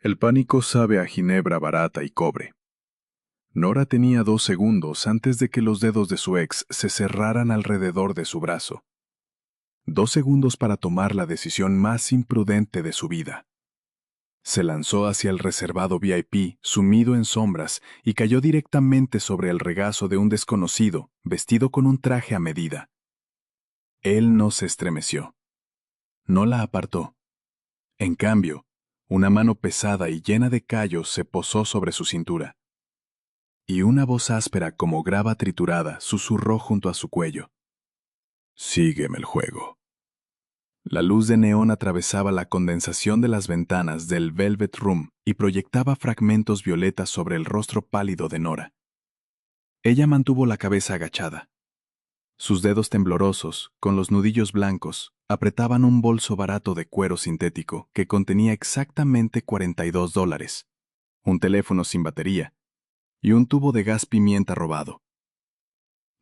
El pánico sabe a ginebra barata y cobre. Nora tenía 2 segundos antes de que los dedos de su ex se cerraran alrededor de su brazo. 2 segundos para tomar la decisión más imprudente de su vida. Se lanzó hacia el reservado VIP, sumido en sombras, y cayó directamente sobre el regazo de un desconocido, vestido con un traje a medida. Él no se estremeció. No la apartó. En cambio, una mano pesada y llena de callos se posó sobre su cintura. Y una voz áspera como grava triturada susurró junto a su cuello. Sígueme el juego. La luz de neón atravesaba la condensación de las ventanas del Velvet Room y proyectaba fragmentos violetas sobre el rostro pálido de Nora. Ella mantuvo la cabeza agachada. Sus dedos temblorosos, con los nudillos blancos, apretaban un bolso barato de cuero sintético que contenía exactamente $42, un teléfono sin batería y un tubo de gas pimienta robado.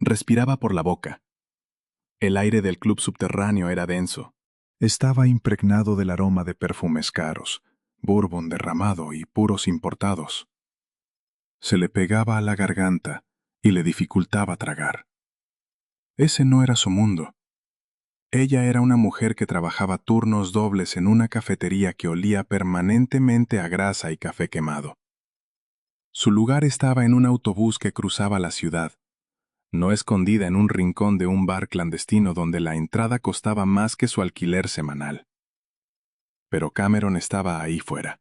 Respiraba por la boca. El aire del club subterráneo era denso. Estaba impregnado del aroma de perfumes caros, bourbon derramado y puros importados. Se le pegaba a la garganta y le dificultaba tragar. Ese no era su mundo. Ella era una mujer que trabajaba turnos dobles en una cafetería que olía permanentemente a grasa y café quemado. Su lugar estaba en un autobús que cruzaba la ciudad, no escondida en un rincón de un bar clandestino donde la entrada costaba más que su alquiler semanal. Pero Cameron estaba ahí fuera.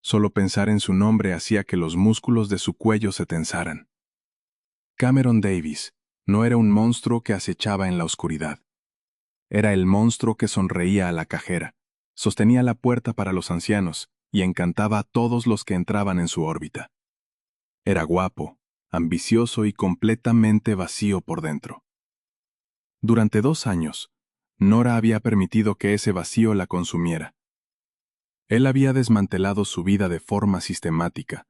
Solo pensar en su nombre hacía que los músculos de su cuello se tensaran. Cameron Davis no era un monstruo que acechaba en la oscuridad. Era el monstruo que sonreía a la cajera, sostenía la puerta para los ancianos y encantaba a todos los que entraban en su órbita. Era guapo, ambicioso y completamente vacío por dentro. Durante 2 años, Nora había permitido que ese vacío la consumiera. Él había desmantelado su vida de forma sistemática.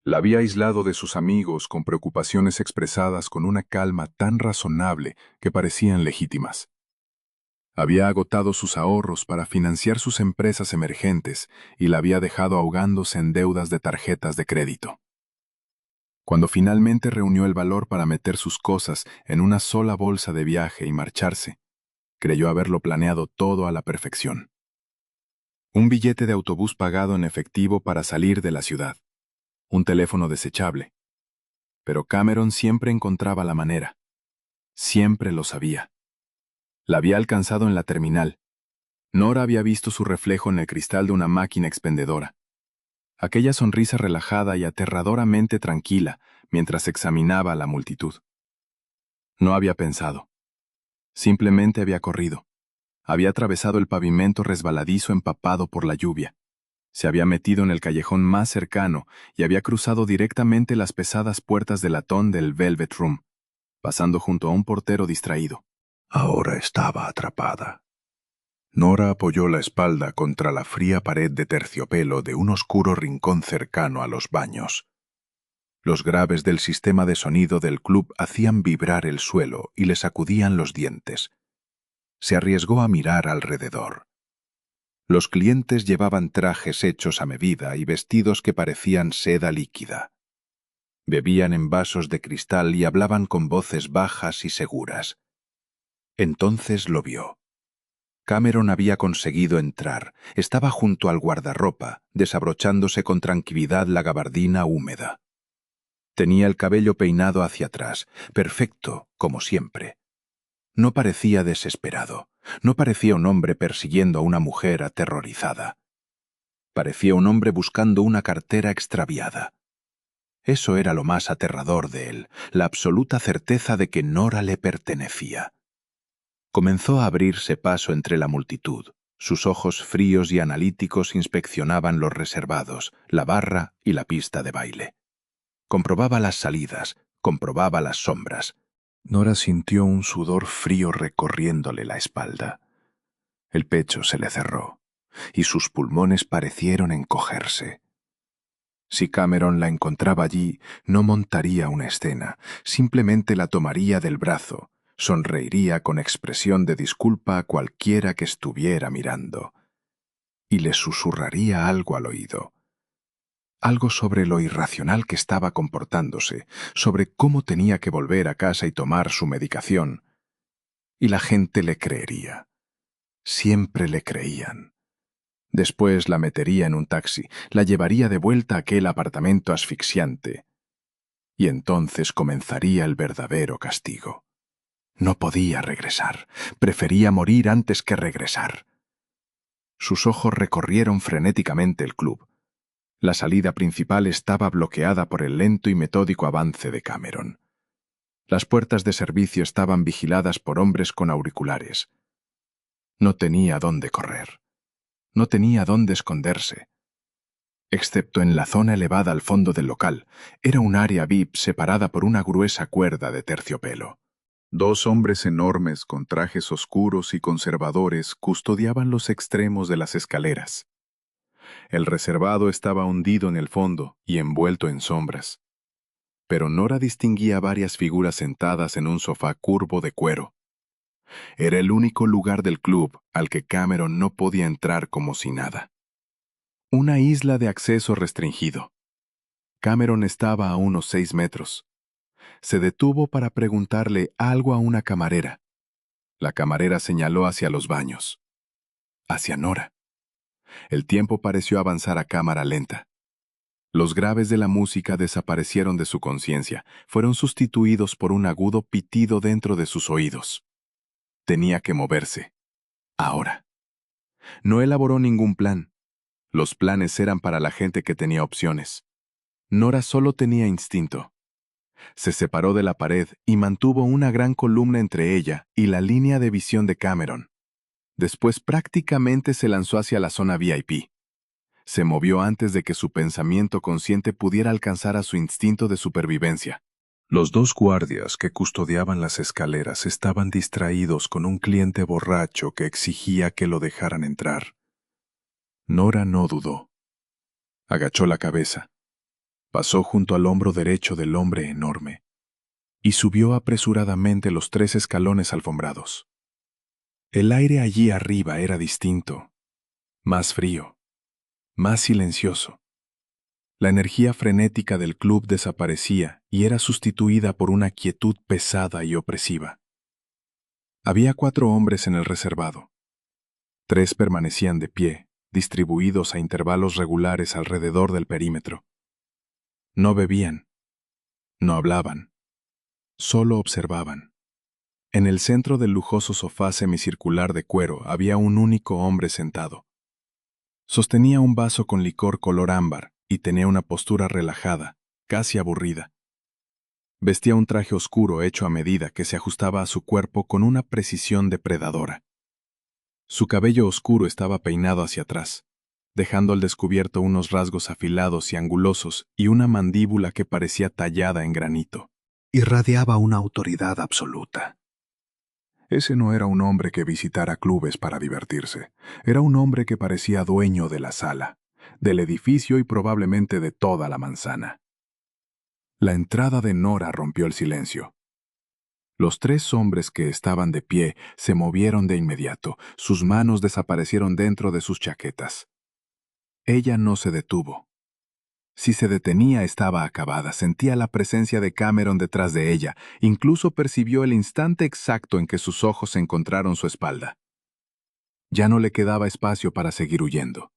La había aislado de sus amigos con preocupaciones expresadas con una calma tan razonable que parecían legítimas. Había agotado sus ahorros para financiar sus empresas emergentes y la había dejado ahogándose en deudas de tarjetas de crédito. Cuando finalmente reunió el valor para meter sus cosas en una sola bolsa de viaje y marcharse, creyó haberlo planeado todo a la perfección. Un billete de autobús pagado en efectivo para salir de la ciudad. Un teléfono desechable. Pero Cameron siempre encontraba la manera. Siempre lo sabía. La había alcanzado en la terminal. Nora había visto su reflejo en el cristal de una máquina expendedora. Aquella sonrisa relajada y aterradoramente tranquila mientras examinaba a la multitud. No había pensado. Simplemente había corrido. Había atravesado el pavimento resbaladizo empapado por la lluvia. Se había metido en el callejón más cercano y había cruzado directamente las pesadas puertas de latón del Velvet Room, pasando junto a un portero distraído. Ahora estaba atrapada. Nora apoyó la espalda contra la fría pared de terciopelo de un oscuro rincón cercano a los baños. Los graves del sistema de sonido del club hacían vibrar el suelo y le sacudían los dientes. Se arriesgó a mirar alrededor. Los clientes llevaban trajes hechos a medida y vestidos que parecían seda líquida. Bebían en vasos de cristal y hablaban con voces bajas y seguras. Entonces lo vio. Cameron había conseguido entrar. Estaba junto al guardarropa, desabrochándose con tranquilidad la gabardina húmeda. Tenía el cabello peinado hacia atrás, perfecto, como siempre. No parecía desesperado. No parecía un hombre persiguiendo a una mujer aterrorizada. Parecía un hombre buscando una cartera extraviada. Eso era lo más aterrador de él, la absoluta certeza de que Nora le pertenecía. Comenzó a abrirse paso entre la multitud. Sus ojos fríos y analíticos inspeccionaban los reservados, la barra y la pista de baile. Comprobaba las salidas, comprobaba las sombras. Nora sintió un sudor frío recorriéndole la espalda. El pecho se le cerró, y sus pulmones parecieron encogerse. Si Cameron la encontraba allí, no montaría una escena, simplemente la tomaría del brazo, sonreiría con expresión de disculpa a cualquiera que estuviera mirando. y le susurraría algo al oído. Algo sobre lo irracional que estaba comportándose, sobre cómo tenía que volver a casa y tomar su medicación. Y la gente le creería. Siempre le creían. Después la metería en un taxi, la llevaría de vuelta a aquel apartamento asfixiante. Y entonces comenzaría el verdadero castigo. No podía regresar. Prefería morir antes que regresar. Sus ojos recorrieron frenéticamente el club. La salida principal estaba bloqueada por el lento y metódico avance de Cameron. Las puertas de servicio estaban vigiladas por hombres con auriculares. No tenía dónde correr. No tenía dónde esconderse. Excepto en la zona elevada al fondo del local, era un área VIP separada por una gruesa cuerda de terciopelo. Dos hombres enormes con trajes oscuros y conservadores custodiaban los extremos de las escaleras. El reservado estaba hundido en el fondo y envuelto en sombras. Pero Nora distinguía varias figuras sentadas en un sofá curvo de cuero. Era el único lugar del club al que Cameron no podía entrar como si nada. Una isla de acceso restringido. Cameron estaba a unos 6 metros. Se detuvo para preguntarle algo a una camarera. La camarera señaló hacia los baños. Hacia Nora. El tiempo pareció avanzar a cámara lenta. Los graves de la música desaparecieron de su conciencia, fueron sustituidos por un agudo pitido dentro de sus oídos. Tenía que moverse. Ahora. No elaboró ningún plan. Los planes eran para la gente que tenía opciones. Nora solo tenía instinto. Se separó de la pared y mantuvo una gran columna entre ella y la línea de visión de Cameron. Después prácticamente se lanzó hacia la zona VIP. Se movió antes de que su pensamiento consciente pudiera alcanzar a su instinto de supervivencia. Los dos guardias que custodiaban las escaleras estaban distraídos con un cliente borracho que exigía que lo dejaran entrar. Nora no dudó. Agachó la cabeza, pasó junto al hombro derecho del hombre enorme y subió apresuradamente los 3 escalones alfombrados. El aire allí arriba era distinto, más frío, más silencioso. La energía frenética del club desaparecía y era sustituida por una quietud pesada y opresiva. Había 4 hombres en el reservado. 3 permanecían de pie, distribuidos a intervalos regulares alrededor del perímetro. No bebían, no hablaban, solo observaban. En el centro del lujoso sofá semicircular de cuero había un único hombre sentado. Sostenía un vaso con licor color ámbar y tenía una postura relajada, casi aburrida. Vestía un traje oscuro hecho a medida que se ajustaba a su cuerpo con una precisión depredadora. Su cabello oscuro estaba peinado hacia atrás, dejando al descubierto unos rasgos afilados y angulosos y una mandíbula que parecía tallada en granito. Irradiaba una autoridad absoluta. Ese no era un hombre que visitara clubes para divertirse. Era un hombre que parecía dueño de la sala, del edificio y probablemente de toda la manzana. La entrada de Nora rompió el silencio. Los 3 hombres que estaban de pie se movieron de inmediato. Sus manos desaparecieron dentro de sus chaquetas. Ella no se detuvo. Si se detenía, estaba acabada. Sentía la presencia de Cameron detrás de ella. Incluso percibió el instante exacto en que sus ojos encontraron su espalda. Ya no le quedaba espacio para seguir huyendo.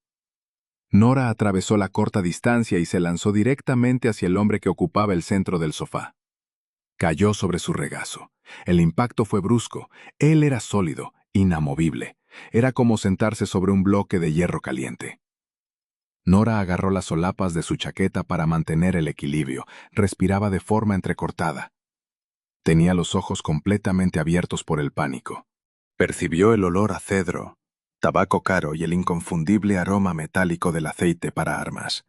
Nora atravesó la corta distancia y se lanzó directamente hacia el hombre que ocupaba el centro del sofá. Cayó sobre su regazo. El impacto fue brusco. Él era sólido, inamovible. Era como sentarse sobre un bloque de hierro caliente. Nora agarró las solapas de su chaqueta para mantener el equilibrio. Respiraba de forma entrecortada. Tenía los ojos completamente abiertos por el pánico. Percibió el olor a cedro, tabaco caro y el inconfundible aroma metálico del aceite para armas.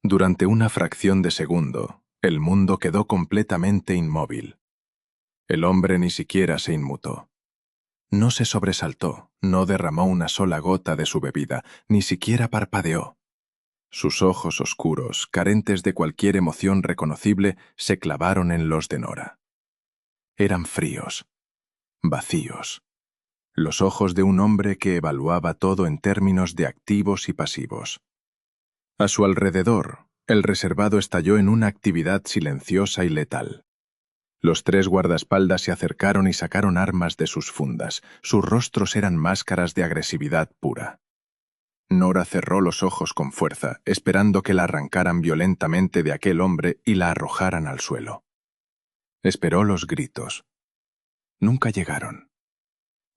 Durante una fracción de segundo, el mundo quedó completamente inmóvil. El hombre ni siquiera se inmutó. No se sobresaltó, no derramó una sola gota de su bebida, ni siquiera parpadeó. Sus ojos oscuros, carentes de cualquier emoción reconocible, se clavaron en los de Nora. Eran fríos, vacíos. Los ojos de un hombre que evaluaba todo en términos de activos y pasivos. A su alrededor, el reservado estalló en una actividad silenciosa y letal. Los 3 guardaespaldas se acercaron y sacaron armas de sus fundas. Sus rostros eran máscaras de agresividad pura. Nora cerró los ojos con fuerza, esperando que la arrancaran violentamente de aquel hombre y la arrojaran al suelo. Esperó los gritos. Nunca llegaron.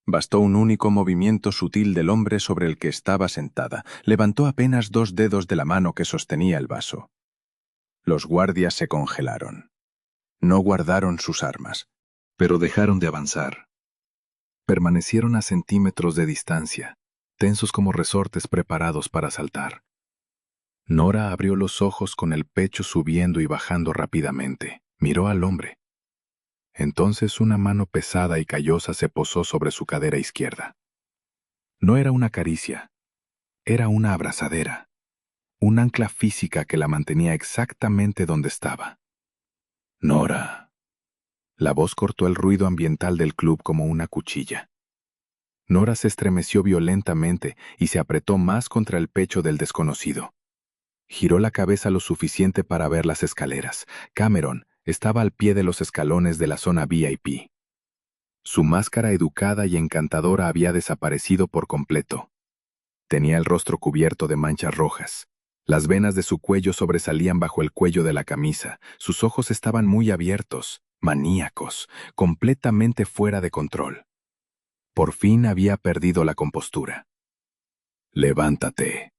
Bastó un único movimiento sutil del hombre sobre el que estaba sentada. Levantó apenas 2 dedos de la mano que sostenía el vaso. Los guardias se congelaron. No guardaron sus armas, pero dejaron de avanzar. Permanecieron a centímetros de distancia, tensos como resortes preparados para saltar. Nora abrió los ojos con el pecho subiendo y bajando rápidamente. Miró al hombre. Entonces una mano pesada y callosa se posó sobre su cadera izquierda. No era una caricia, era una abrazadera, un ancla física que la mantenía exactamente donde estaba. Nora. La voz cortó el ruido ambiental del club como una cuchilla. Nora se estremeció violentamente y se apretó más contra el pecho del desconocido. Giró la cabeza lo suficiente para ver las escaleras. Cameron estaba al pie de los escalones de la zona VIP. Su máscara educada y encantadora había desaparecido por completo. Tenía el rostro cubierto de manchas rojas. Las venas de su cuello sobresalían bajo el cuello de la camisa. Sus ojos estaban muy abiertos, maníacos, completamente fuera de control. Por fin había perdido la compostura. «Levántate».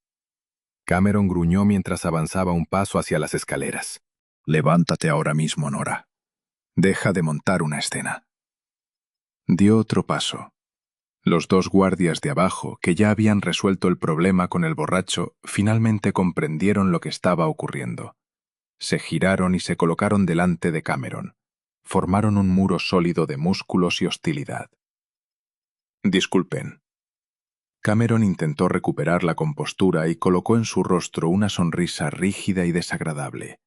Cameron gruñó mientras avanzaba un paso hacia las escaleras. «Levántate ahora mismo, Nora. Deja de montar una escena». Dio otro paso. Los 2 guardias de abajo, que ya habían resuelto el problema con el borracho, finalmente comprendieron lo que estaba ocurriendo. Se giraron y se colocaron delante de Cameron. Formaron un muro sólido de músculos y hostilidad. «Disculpen». Cameron intentó recuperar la compostura y colocó en su rostro una sonrisa rígida y desagradable.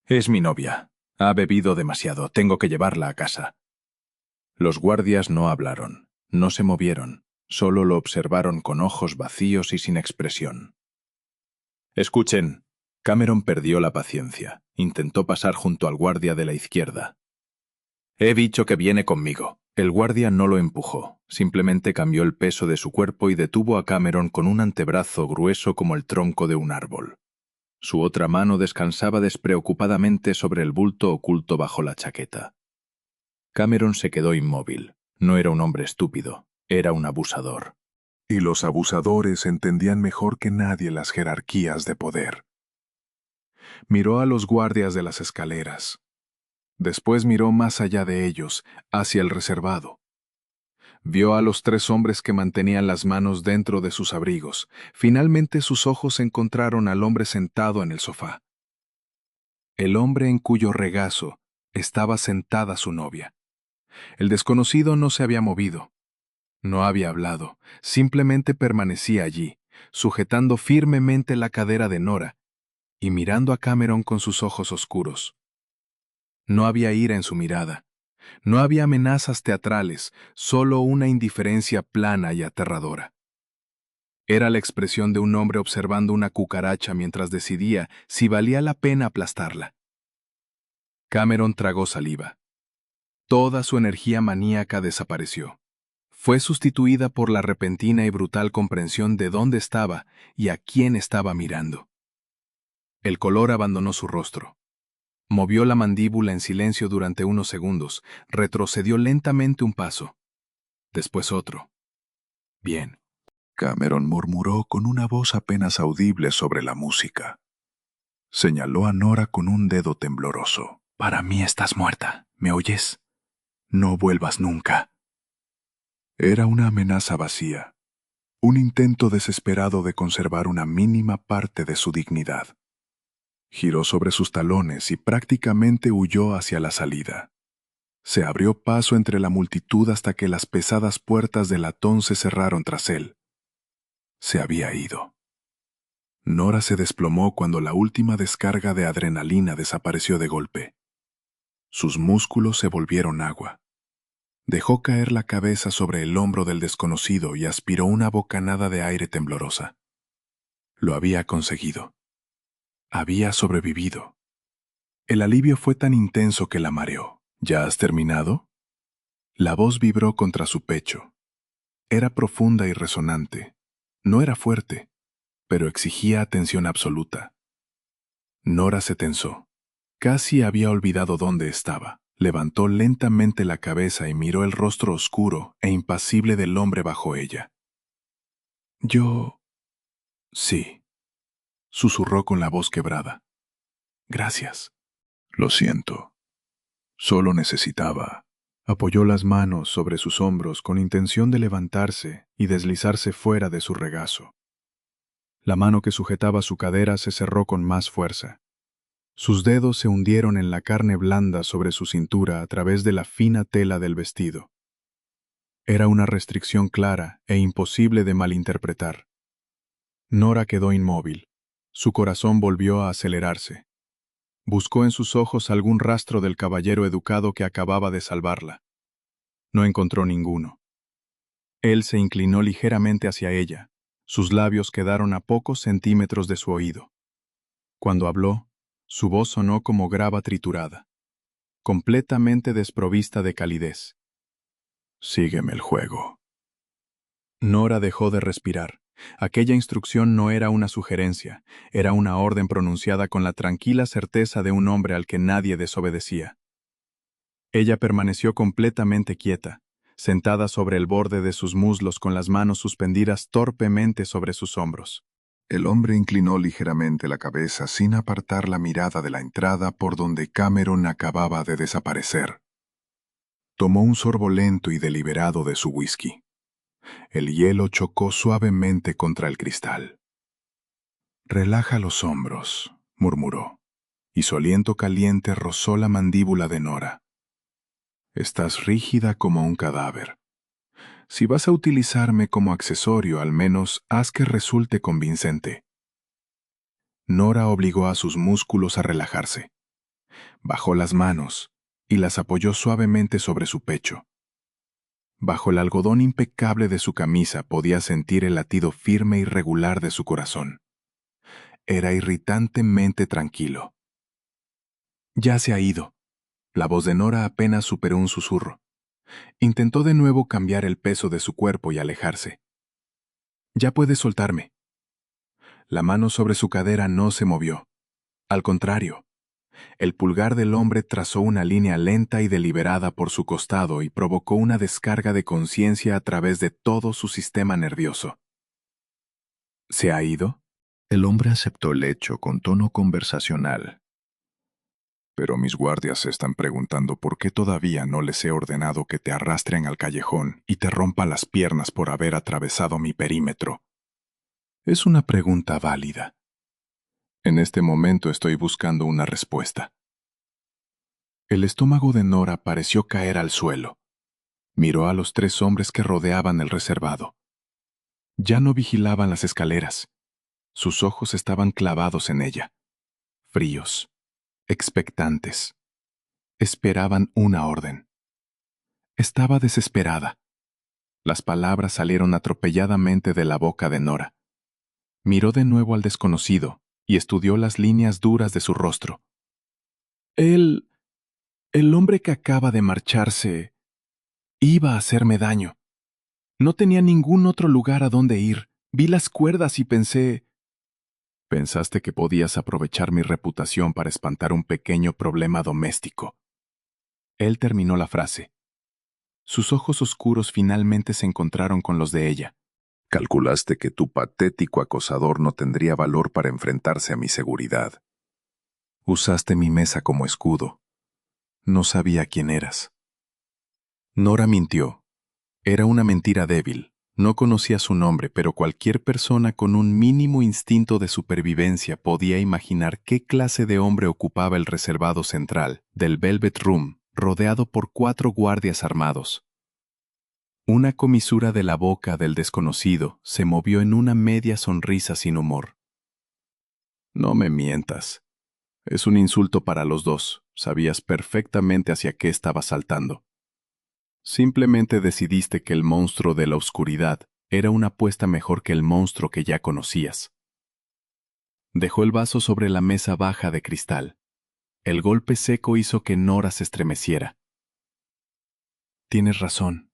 «Es mi novia. Ha bebido demasiado. Tengo que llevarla a casa». Los guardias no hablaron, no se movieron, solo lo observaron con ojos vacíos y sin expresión. «Escuchen». Cameron perdió la paciencia. Intentó pasar junto al guardia de la izquierda. «He dicho que viene conmigo». El guardia no lo empujó, simplemente cambió el peso de su cuerpo y detuvo a Cameron con un antebrazo grueso como el tronco de un árbol. Su otra mano descansaba despreocupadamente sobre el bulto oculto bajo la chaqueta. Cameron se quedó inmóvil. No era un hombre estúpido, era un abusador. Y los abusadores entendían mejor que nadie las jerarquías de poder. Miró a los guardias de las escaleras. Después miró más allá de ellos, hacia el reservado. Vio a los 3 hombres que mantenían las manos dentro de sus abrigos. Finalmente sus ojos encontraron al hombre sentado en el sofá. El hombre en cuyo regazo estaba sentada su novia. El desconocido no se había movido. No había hablado, simplemente permanecía allí, sujetando firmemente la cadera de Nora y mirando a Cameron con sus ojos oscuros. No había ira en su mirada. No había amenazas teatrales, solo una indiferencia plana y aterradora. Era la expresión de un hombre observando una cucaracha mientras decidía si valía la pena aplastarla. Cameron tragó saliva. Toda su energía maníaca desapareció. Fue sustituida por la repentina y brutal comprensión de dónde estaba y a quién estaba mirando. El color abandonó su rostro. Movió la mandíbula en silencio durante unos segundos, retrocedió lentamente un paso. Después otro. «Bien», Cameron murmuró con una voz apenas audible sobre la música. Señaló a Nora con un dedo tembloroso. «Para mí estás muerta, ¿me oyes? No vuelvas nunca». Era una amenaza vacía, un intento desesperado de conservar una mínima parte de su dignidad. Giró sobre sus talones y prácticamente huyó hacia la salida. Se abrió paso entre la multitud hasta que las pesadas puertas del latón se cerraron tras él. Se había ido. Nora se desplomó cuando la última descarga de adrenalina desapareció de golpe. Sus músculos se volvieron agua. Dejó caer la cabeza sobre el hombro del desconocido y aspiró una bocanada de aire temblorosa. Lo había conseguido. Había sobrevivido. El alivio fue tan intenso que la mareó. ¿Ya has terminado? La voz vibró contra su pecho. Era profunda y resonante. No era fuerte, pero exigía atención absoluta. Nora se tensó. Casi había olvidado dónde estaba. Levantó lentamente la cabeza y miró el rostro oscuro e impasible del hombre bajo ella. Yo... sí, susurró con la voz quebrada. Gracias. Lo siento. Solo necesitaba. Apoyó las manos sobre sus hombros con intención de levantarse y deslizarse fuera de su regazo. La mano que sujetaba su cadera se cerró con más fuerza. Sus dedos se hundieron en la carne blanda sobre su cintura a través de la fina tela del vestido. Era una restricción clara e imposible de malinterpretar. Nora quedó inmóvil. Su corazón volvió a acelerarse. Buscó en sus ojos algún rastro del caballero educado que acababa de salvarla. No encontró ninguno. Él se inclinó ligeramente hacia ella. Sus labios quedaron a pocos centímetros de su oído. Cuando habló, su voz sonó como grava triturada, completamente desprovista de calidez. Sígueme el juego. Nora dejó de respirar. Aquella instrucción no era una sugerencia, era una orden pronunciada con la tranquila certeza de un hombre al que nadie desobedecía. Ella permaneció completamente quieta, sentada sobre el borde de sus muslos con las manos suspendidas torpemente sobre sus hombros. El hombre inclinó ligeramente la cabeza sin apartar la mirada de la entrada por donde Cameron acababa de desaparecer. Tomó un sorbo lento y deliberado de su whisky. El hielo chocó suavemente contra el cristal. «Relaja los hombros», murmuró, y su aliento caliente rozó la mandíbula de Nora. «Estás rígida como un cadáver. Si vas a utilizarme como accesorio, al menos haz que resulte convincente». Nora obligó a sus músculos a relajarse. Bajó las manos y las apoyó suavemente sobre su pecho. Bajo el algodón impecable de su camisa podía sentir el latido firme y regular de su corazón. Era irritantemente tranquilo. «Ya se ha ido». La voz de Nora apenas superó un susurro. Intentó de nuevo cambiar el peso de su cuerpo y alejarse. «Ya puedes soltarme». La mano sobre su cadera no se movió. Al contrario, el pulgar del hombre trazó una línea lenta y deliberada por su costado y provocó una descarga de conciencia a través de todo su sistema nervioso. «¿Se ha ido?» El hombre aceptó el hecho con tono conversacional. «Pero mis guardias se están preguntando por qué todavía no les he ordenado que te arrastren al callejón y te rompan las piernas por haber atravesado mi perímetro». «Es una pregunta válida. En este momento estoy buscando una respuesta». El estómago de Nora pareció caer al suelo. Miró a los 3 hombres que rodeaban el reservado. Ya no vigilaban las escaleras. Sus ojos estaban clavados en ella, fríos, expectantes. Esperaban una orden. Estaba desesperada. Las palabras salieron atropelladamente de la boca de Nora. Miró de nuevo al desconocido y estudió las líneas duras de su rostro. El hombre que acaba de marcharse iba a hacerme daño. No tenía ningún otro lugar a donde ir. Vi las cuerdas y pensé... «Pensaste que podías aprovechar mi reputación para espantar un pequeño problema doméstico». Él terminó la frase. Sus ojos oscuros finalmente se encontraron con los de ella. «Calculaste que tu patético acosador no tendría valor para enfrentarse a mi seguridad. Usaste mi mesa como escudo. No sabía quién eras». Nora mintió. Era una mentira débil. No conocía su nombre, pero cualquier persona con un mínimo instinto de supervivencia podía imaginar qué clase de hombre ocupaba el reservado central del Velvet Room, rodeado por 4 guardias armados. Una comisura de la boca del desconocido se movió en una media sonrisa sin humor. «No me mientas. Es un insulto para los dos. Sabías perfectamente hacia qué estabas saltando». Simplemente decidiste que el monstruo de la oscuridad era una apuesta mejor que el monstruo que ya conocías. Dejó el vaso sobre la mesa baja de cristal. El golpe seco hizo que Nora se estremeciera. Tienes razón,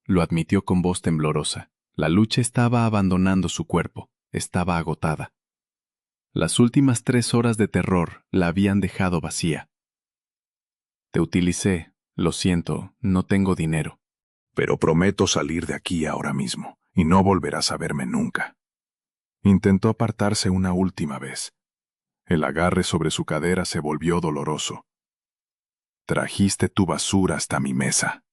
lo admitió con voz temblorosa. La lucha estaba abandonando su cuerpo, estaba agotada. Las últimas 3 horas de terror la habían dejado vacía. Te utilicé, lo siento, no tengo dinero. Pero prometo salir de aquí ahora mismo, y no volverás a verme nunca. Intentó apartarse una última vez. El agarre sobre su cadera se volvió doloroso. Trajiste tu basura hasta mi mesa.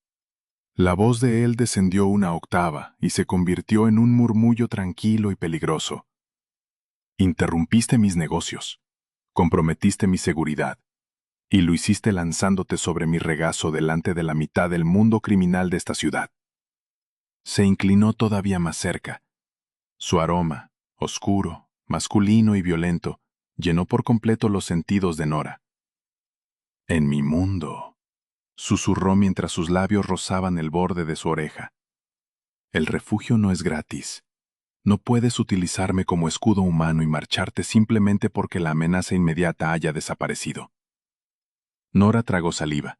La voz de él descendió una octava y se convirtió en un murmullo tranquilo y peligroso. Interrumpiste mis negocios, comprometiste mi seguridad, y lo hiciste lanzándote sobre mi regazo delante de la mitad del mundo criminal de esta ciudad. Se inclinó todavía más cerca. Su aroma, oscuro, masculino y violento, llenó por completo los sentidos de Nora. En mi mundo, susurró mientras sus labios rozaban el borde de su oreja. El refugio no es gratis. No puedes utilizarme como escudo humano y marcharte simplemente porque la amenaza inmediata haya desaparecido. Nora tragó saliva.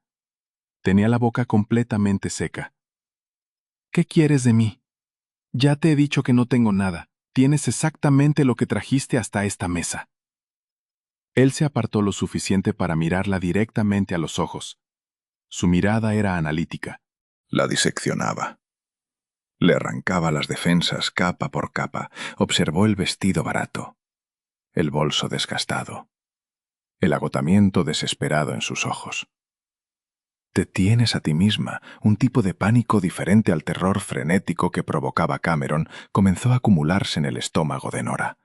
Tenía la boca completamente seca. ¿Qué quieres de mí? Ya te he dicho que no tengo nada. Tienes exactamente lo que trajiste hasta esta mesa. Él se apartó lo suficiente para mirarla directamente a los ojos. Su mirada era analítica. La diseccionaba. Le arrancaba las defensas capa por capa. Observó el vestido barato, el bolso desgastado, el agotamiento desesperado en sus ojos. Te tienes a ti misma. Un tipo de pánico diferente al terror frenético que provocaba Cameron comenzó a acumularse en el estómago de Nora.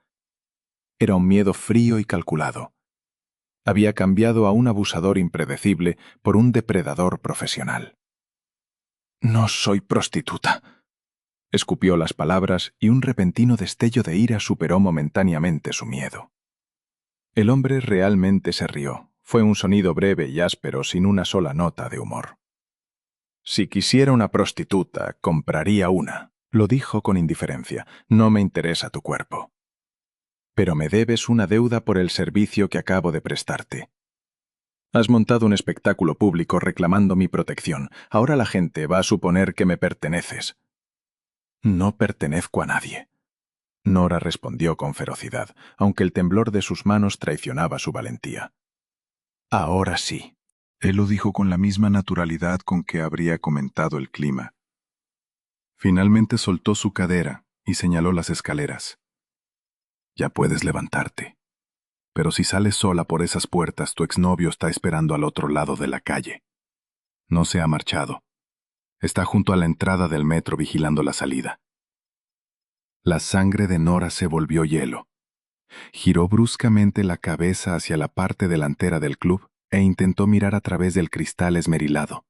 Era un miedo frío y calculado. Había cambiado a un abusador impredecible por un depredador profesional. No soy prostituta. Escupió las palabras y un repentino destello de ira superó momentáneamente su miedo. El hombre realmente se rió. Fue un sonido breve y áspero sin una sola nota de humor. Si quisiera una prostituta, compraría una, lo dijo con indiferencia. No me interesa tu cuerpo. Pero me debes una deuda por el servicio que acabo de prestarte. Has montado un espectáculo público reclamando mi protección. Ahora la gente va a suponer que me perteneces. No pertenezco a nadie. Nora respondió con ferocidad, aunque el temblor de sus manos traicionaba su valentía. Ahora sí. Él lo dijo con la misma naturalidad con que habría comentado el clima. Finalmente soltó su cadera y señaló las escaleras. Ya puedes levantarte. Pero si sales sola por esas puertas, tu exnovio está esperando al otro lado de la calle. No se ha marchado. Está junto a la entrada del metro vigilando la salida. La sangre de Nora se volvió hielo. Giró bruscamente la cabeza hacia la parte delantera del club e intentó mirar a través del cristal esmerilado.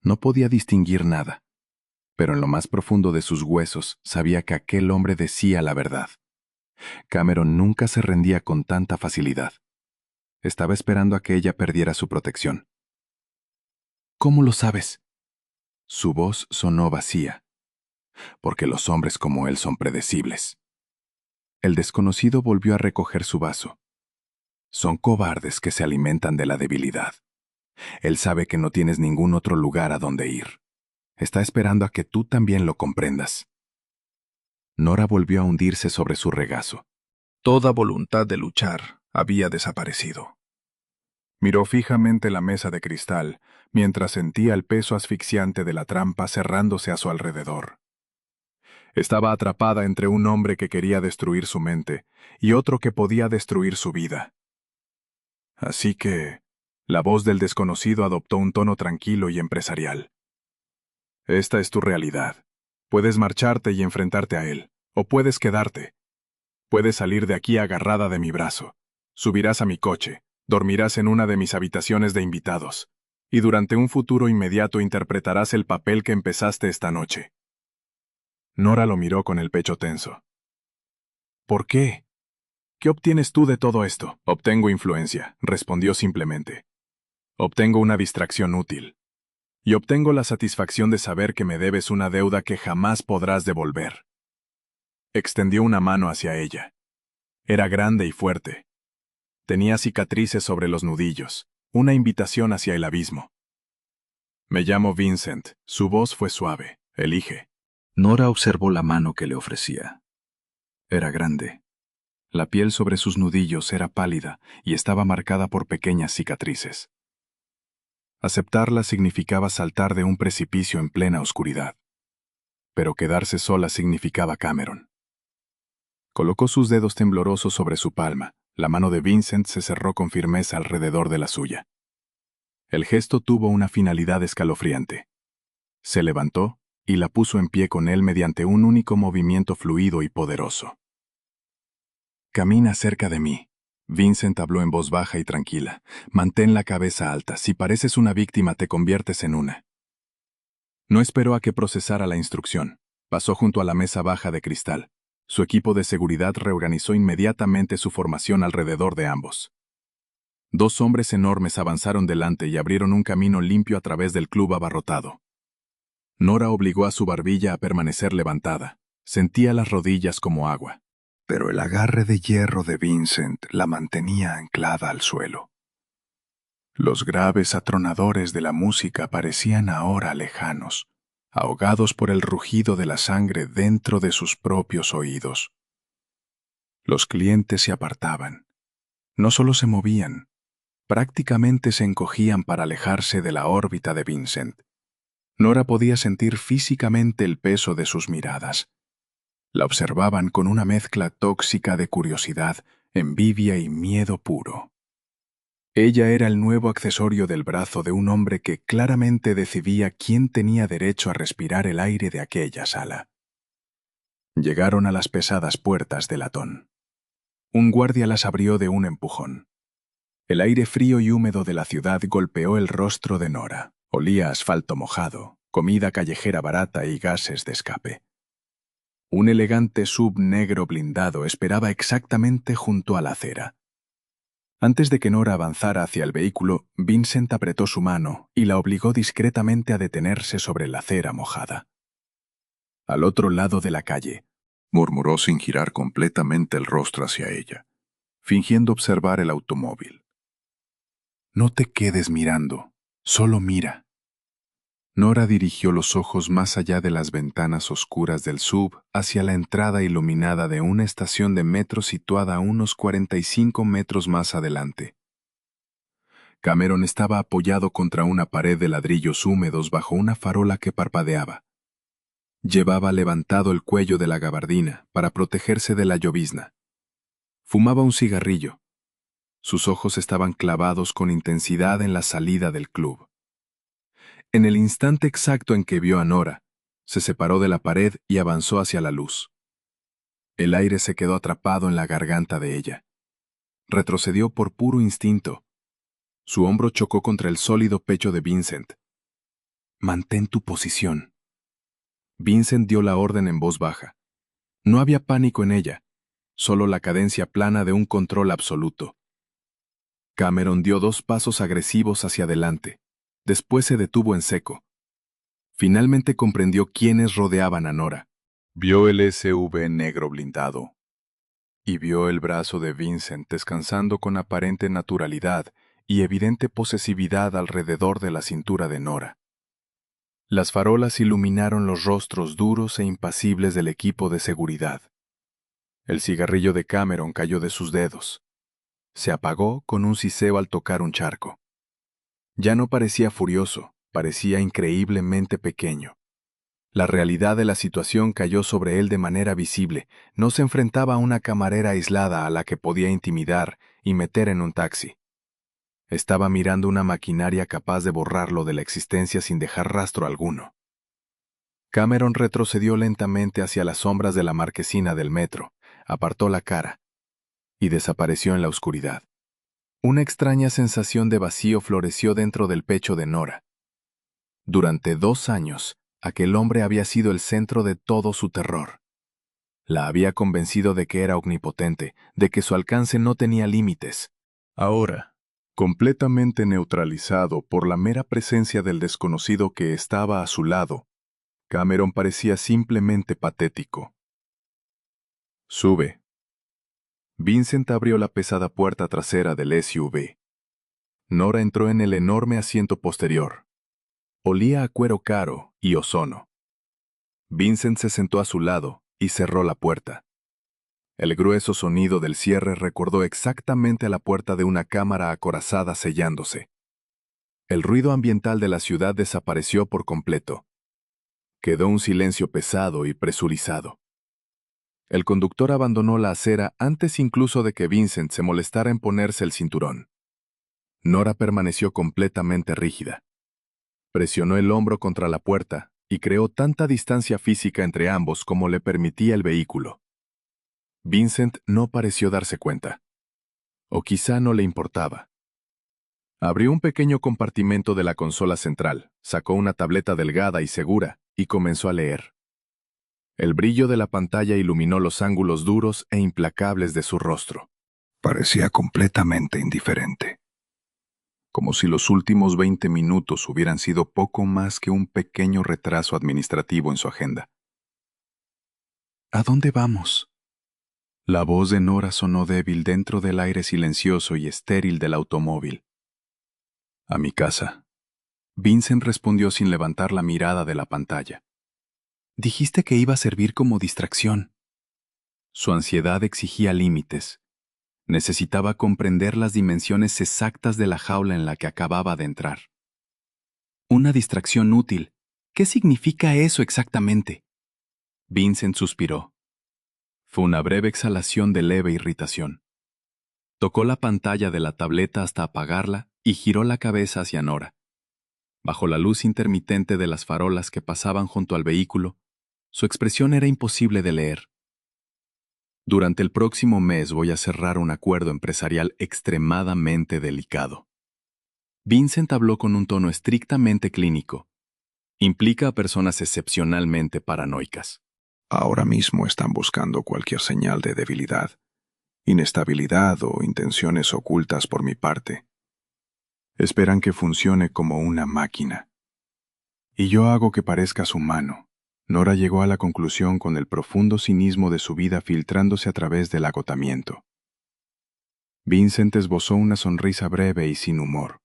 No podía distinguir nada, pero en lo más profundo de sus huesos sabía que aquel hombre decía la verdad. Cameron nunca se rendía con tanta facilidad. Estaba esperando a que ella perdiera su protección. ¿Cómo lo sabes? Su voz sonó vacía. Porque los hombres como él son predecibles. El desconocido volvió a recoger su vaso. Son cobardes que se alimentan de la debilidad. Él sabe que no tienes ningún otro lugar a donde ir. Está esperando a que tú también lo comprendas. Nora volvió a hundirse sobre su regazo. Toda voluntad de luchar había desaparecido. Miró fijamente la mesa de cristal, mientras sentía el peso asfixiante de la trampa cerrándose a su alrededor. Estaba atrapada entre un hombre que quería destruir su mente y otro que podía destruir su vida. Así que, la voz del desconocido adoptó un tono tranquilo y empresarial. Esta es tu realidad. Puedes marcharte y enfrentarte a él, o puedes quedarte. Puedes salir de aquí agarrada de mi brazo. Subirás a mi coche, dormirás en una de mis habitaciones de invitados, y durante un futuro inmediato interpretarás el papel que empezaste esta noche. Nora lo miró con el pecho tenso. ¿Por qué? ¿Qué obtienes tú de todo esto? Obtengo influencia, respondió simplemente. Obtengo una distracción útil. Y obtengo la satisfacción de saber que me debes una deuda que jamás podrás devolver. Extendió una mano hacia ella. Era grande y fuerte. Tenía cicatrices sobre los nudillos, una invitación hacia el abismo. Me llamo Vincent. Su voz fue suave. Elige. Nora observó la mano que le ofrecía. Era grande. La piel sobre sus nudillos era pálida y estaba marcada por pequeñas cicatrices. Aceptarla significaba saltar de un precipicio en plena oscuridad. Pero quedarse sola significaba Cameron. Colocó sus dedos temblorosos sobre su palma. La mano de Vincent se cerró con firmeza alrededor de la suya. El gesto tuvo una finalidad escalofriante. Se levantó y la puso en pie con él mediante un único movimiento fluido y poderoso. Camina cerca de mí. Vincent habló en voz baja y tranquila. Mantén la cabeza alta. Si pareces una víctima, te conviertes en una. No esperó a que procesara la instrucción. Pasó junto a la mesa baja de cristal. Su equipo de seguridad reorganizó inmediatamente su formación alrededor de ambos. Dos hombres enormes avanzaron delante y abrieron un camino limpio a través del club abarrotado. Nora obligó a su barbilla a permanecer levantada. Sentía las rodillas como agua. Pero el agarre de hierro de Vincent la mantenía anclada al suelo. Los graves atronadores de la música parecían ahora lejanos, ahogados por el rugido de la sangre dentro de sus propios oídos. Los clientes se apartaban. No solo se movían, prácticamente se encogían para alejarse de la órbita de Vincent. Nora podía sentir físicamente el peso de sus miradas. La observaban con una mezcla tóxica de curiosidad, envidia y miedo puro. Ella era el nuevo accesorio del brazo de un hombre que claramente decidía quién tenía derecho a respirar el aire de aquella sala. Llegaron a las pesadas puertas de latón. Un guardia las abrió de un empujón. El aire frío y húmedo de la ciudad golpeó el rostro de Nora. Olía a asfalto mojado, comida callejera barata y gases de escape. Un elegante sub negro blindado esperaba exactamente junto a la acera. Antes de que Nora avanzara hacia el vehículo, Vincent apretó su mano y la obligó discretamente a detenerse sobre la acera mojada. Al otro lado de la calle, murmuró sin girar completamente el rostro hacia ella, fingiendo observar el automóvil. No te quedes mirando, solo mira. Nora dirigió los ojos más allá de las ventanas oscuras del sub hacia la entrada iluminada de una estación de metro situada a unos 45 metros más adelante. Cameron estaba apoyado contra una pared de ladrillos húmedos bajo una farola que parpadeaba. Llevaba levantado el cuello de la gabardina para protegerse de la llovizna. Fumaba un cigarrillo. Sus ojos estaban clavados con intensidad en la salida del club. En el instante exacto en que vio a Nora, se separó de la pared y avanzó hacia la luz. El aire se quedó atrapado en la garganta de ella. Retrocedió por puro instinto. Su hombro chocó contra el sólido pecho de Vincent. Mantén tu posición. Vincent dio la orden en voz baja. No había pánico en ella, solo la cadencia plana de un control absoluto. Cameron dio 2 pasos agresivos hacia adelante. Después se detuvo en seco. Finalmente comprendió quiénes rodeaban a Nora. Vio el SUV negro blindado. Y vio el brazo de Vincent descansando con aparente naturalidad y evidente posesividad alrededor de la cintura de Nora. Las farolas iluminaron los rostros duros e impasibles del equipo de seguridad. El cigarrillo de Cameron cayó de sus dedos. Se apagó con un siseo al tocar un charco. Ya no parecía furioso, parecía increíblemente pequeño. La realidad de la situación cayó sobre él de manera visible. No se enfrentaba a una camarera aislada a la que podía intimidar y meter en un taxi. Estaba mirando una maquinaria capaz de borrarlo de la existencia sin dejar rastro alguno. Cameron retrocedió lentamente hacia las sombras de la marquesina del metro, apartó la cara y desapareció en la oscuridad. Una extraña sensación de vacío floreció dentro del pecho de Nora. Durante 2 años, aquel hombre había sido el centro de todo su terror. La había convencido de que era omnipotente, de que su alcance no tenía límites. Ahora, Completamente neutralizado por la mera presencia del desconocido que estaba a su lado, Cameron parecía simplemente patético. Sube. Vincent abrió la pesada puerta trasera del SUV. Nora entró en el enorme asiento posterior. Olía a cuero caro y ozono. Vincent se sentó a su lado y cerró la puerta. El grueso sonido del cierre recordó exactamente a la puerta de una cámara acorazada sellándose. El ruido ambiental de la ciudad desapareció por completo. Quedó un silencio pesado y presurizado. El conductor abandonó la acera antes incluso de que Vincent se molestara en ponerse el cinturón. Nora permaneció completamente rígida. Presionó el hombro contra la puerta y creó tanta distancia física entre ambos como le permitía el vehículo. Vincent no pareció darse cuenta. O quizá no le importaba. Abrió un pequeño compartimento de la consola central, sacó una tableta delgada y segura y comenzó a leer. El brillo de la pantalla iluminó los ángulos duros e implacables de su rostro. Parecía completamente indiferente. Como si los últimos 20 minutos hubieran sido poco más que un pequeño retraso administrativo en su agenda. ¿A dónde vamos? La voz de Nora sonó débil dentro del aire silencioso y estéril del automóvil. A mi casa. Vincent respondió sin levantar la mirada de la pantalla. Dijiste que iba a servir como distracción. Su ansiedad exigía límites. Necesitaba comprender las dimensiones exactas de la jaula en la que acababa de entrar. Una distracción útil. ¿Qué significa eso exactamente? Vincent suspiró. Fue una breve exhalación de leve irritación. Tocó la pantalla de la tableta hasta apagarla y giró la cabeza hacia Nora. Bajo la luz intermitente de las farolas que pasaban junto al vehículo, su expresión era imposible de leer. Durante el próximo mes voy a cerrar un acuerdo empresarial extremadamente delicado. Vincent habló con un tono estrictamente clínico. Implica a personas excepcionalmente paranoicas. Ahora mismo están buscando cualquier señal de debilidad, inestabilidad o intenciones ocultas por mi parte. Esperan que funcione como una máquina. Y yo hago que parezcas humano. Nora llegó a la conclusión con el profundo cinismo de su vida filtrándose a través del agotamiento. Vincent esbozó una sonrisa breve y sin humor.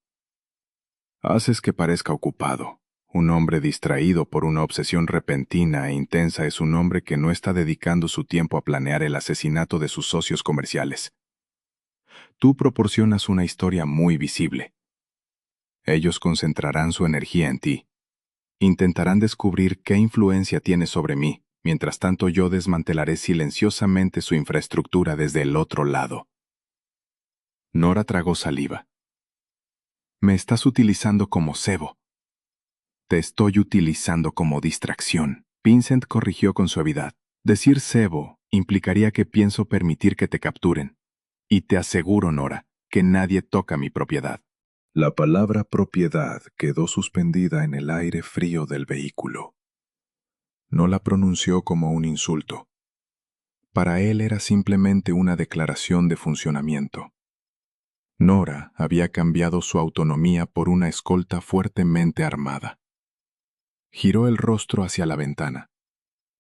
Haces que parezca ocupado. Un hombre distraído por una obsesión repentina e intensa es un hombre que no está dedicando su tiempo a planear el asesinato de sus socios comerciales. Tú proporcionas una historia muy visible. Ellos concentrarán su energía en ti. Intentarán descubrir qué influencia tienes sobre mí, mientras tanto yo desmantelaré silenciosamente su infraestructura desde el otro lado. Nora tragó saliva. Me estás utilizando como cebo. Te estoy utilizando como distracción. Vincent corrigió con suavidad. Decir cebo implicaría que pienso permitir que te capturen. Y te aseguro, Nora, que nadie toca mi propiedad. La palabra propiedad quedó suspendida en el aire frío del vehículo. No la pronunció como un insulto. Para él era simplemente una declaración de funcionamiento. Nora había cambiado su autonomía por una escolta fuertemente armada. Giró el rostro hacia la ventana.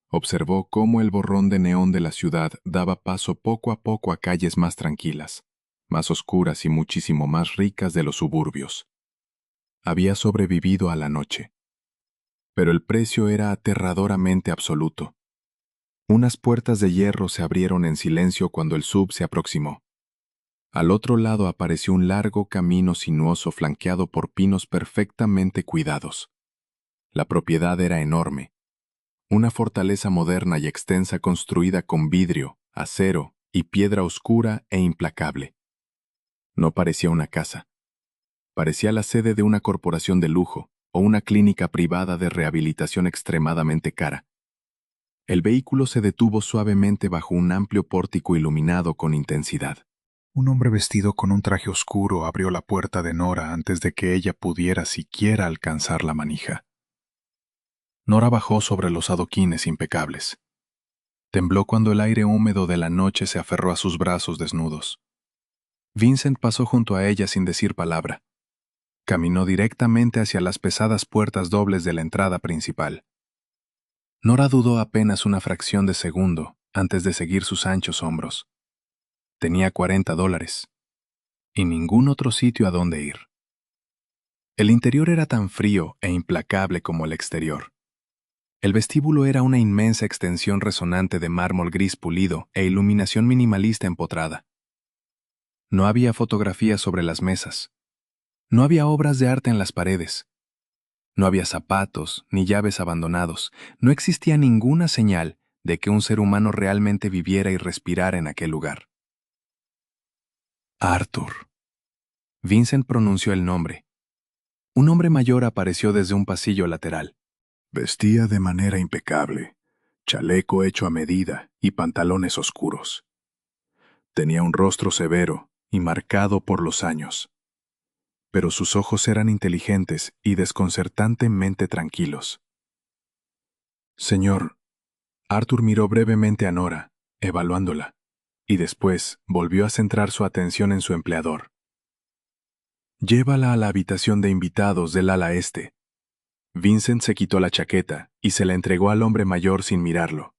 Observó cómo el borrón de neón de la ciudad daba paso poco a poco a calles más tranquilas, más oscuras y muchísimo más ricas de los suburbios. Había sobrevivido a la noche. Pero el precio era aterradoramente absoluto. Unas puertas de hierro se abrieron en silencio cuando el sub se aproximó. Al otro lado apareció un largo camino sinuoso flanqueado por pinos perfectamente cuidados. La propiedad era enorme. Una fortaleza moderna y extensa construida con vidrio, acero y piedra oscura e implacable. No parecía una casa. Parecía la sede de una corporación de lujo o una clínica privada de rehabilitación extremadamente cara. El vehículo se detuvo suavemente bajo un amplio pórtico iluminado con intensidad. Un hombre vestido con un traje oscuro abrió la puerta de Nora antes de que ella pudiera siquiera alcanzar la manija. Nora bajó sobre los adoquines impecables. Tembló cuando el aire húmedo de la noche se aferró a sus brazos desnudos. Vincent pasó junto a ella sin decir palabra. Caminó directamente hacia las pesadas puertas dobles de la entrada principal. Nora dudó apenas una fracción de segundo antes de seguir sus anchos hombros. Tenía $40 y ningún otro sitio a donde ir. El interior era tan frío e implacable como el exterior. El vestíbulo era una inmensa extensión resonante de mármol gris pulido e iluminación minimalista empotrada. No había fotografías sobre las mesas. No había obras de arte en las paredes. No había zapatos ni llaves abandonados. No existía ninguna señal de que un ser humano realmente viviera y respirara en aquel lugar. Arthur. Vincent pronunció el nombre. Un hombre mayor apareció desde un pasillo lateral. Vestía de manera impecable, chaleco hecho a medida y pantalones oscuros. Tenía un rostro severo y marcado por los años, pero sus ojos eran inteligentes y desconcertantemente tranquilos. Señor, Arthur miró brevemente a Nora, evaluándola, y después volvió a centrar su atención en su empleador. Llévala a la habitación de invitados del ala este. Vincent se quitó la chaqueta y se la entregó al hombre mayor sin mirarlo.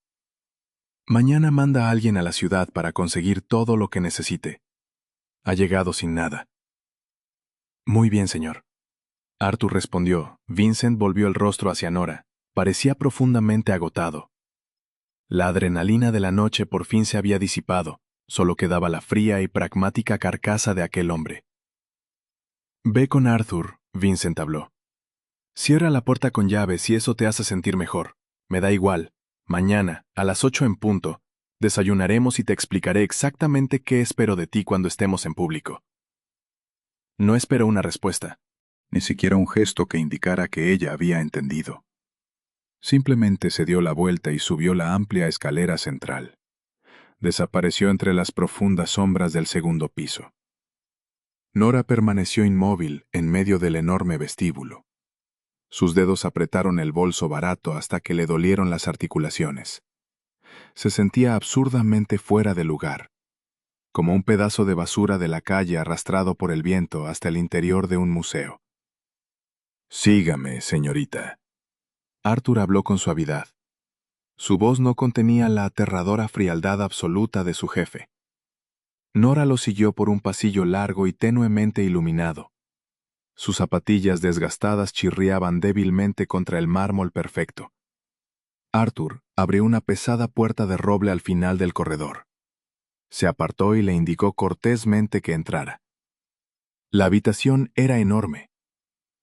Mañana manda a alguien a la ciudad para conseguir todo lo que necesite. Ha llegado sin nada. Muy bien, señor. Arthur respondió. Vincent volvió el rostro hacia Nora. Parecía profundamente agotado. La adrenalina de la noche por fin se había disipado. Solo quedaba la fría y pragmática carcasa de aquel hombre. Ve con Arthur, Vincent habló. Cierra la puerta con llave si eso te hace sentir mejor. Me da igual. Mañana, a las 8 en punto, desayunaremos y te explicaré exactamente qué espero de ti cuando estemos en público. No esperó una respuesta, ni siquiera un gesto que indicara que ella había entendido. Simplemente se dio la vuelta y subió la amplia escalera central. Desapareció entre las profundas sombras del segundo piso. Nora permaneció inmóvil en medio del enorme vestíbulo. Sus dedos apretaron el bolso barato hasta que le dolieron las articulaciones. Se sentía absurdamente fuera de lugar, como un pedazo de basura de la calle arrastrado por el viento hasta el interior de un museo. Sígame, señorita. Arthur habló con suavidad. Su voz no contenía la aterradora frialdad absoluta de su jefe. Nora lo siguió por un pasillo largo y tenuemente iluminado. Sus zapatillas desgastadas chirriaban débilmente contra el mármol perfecto. Arthur abrió una pesada puerta de roble al final del corredor. Se apartó y le indicó cortésmente que entrara. La habitación era enorme.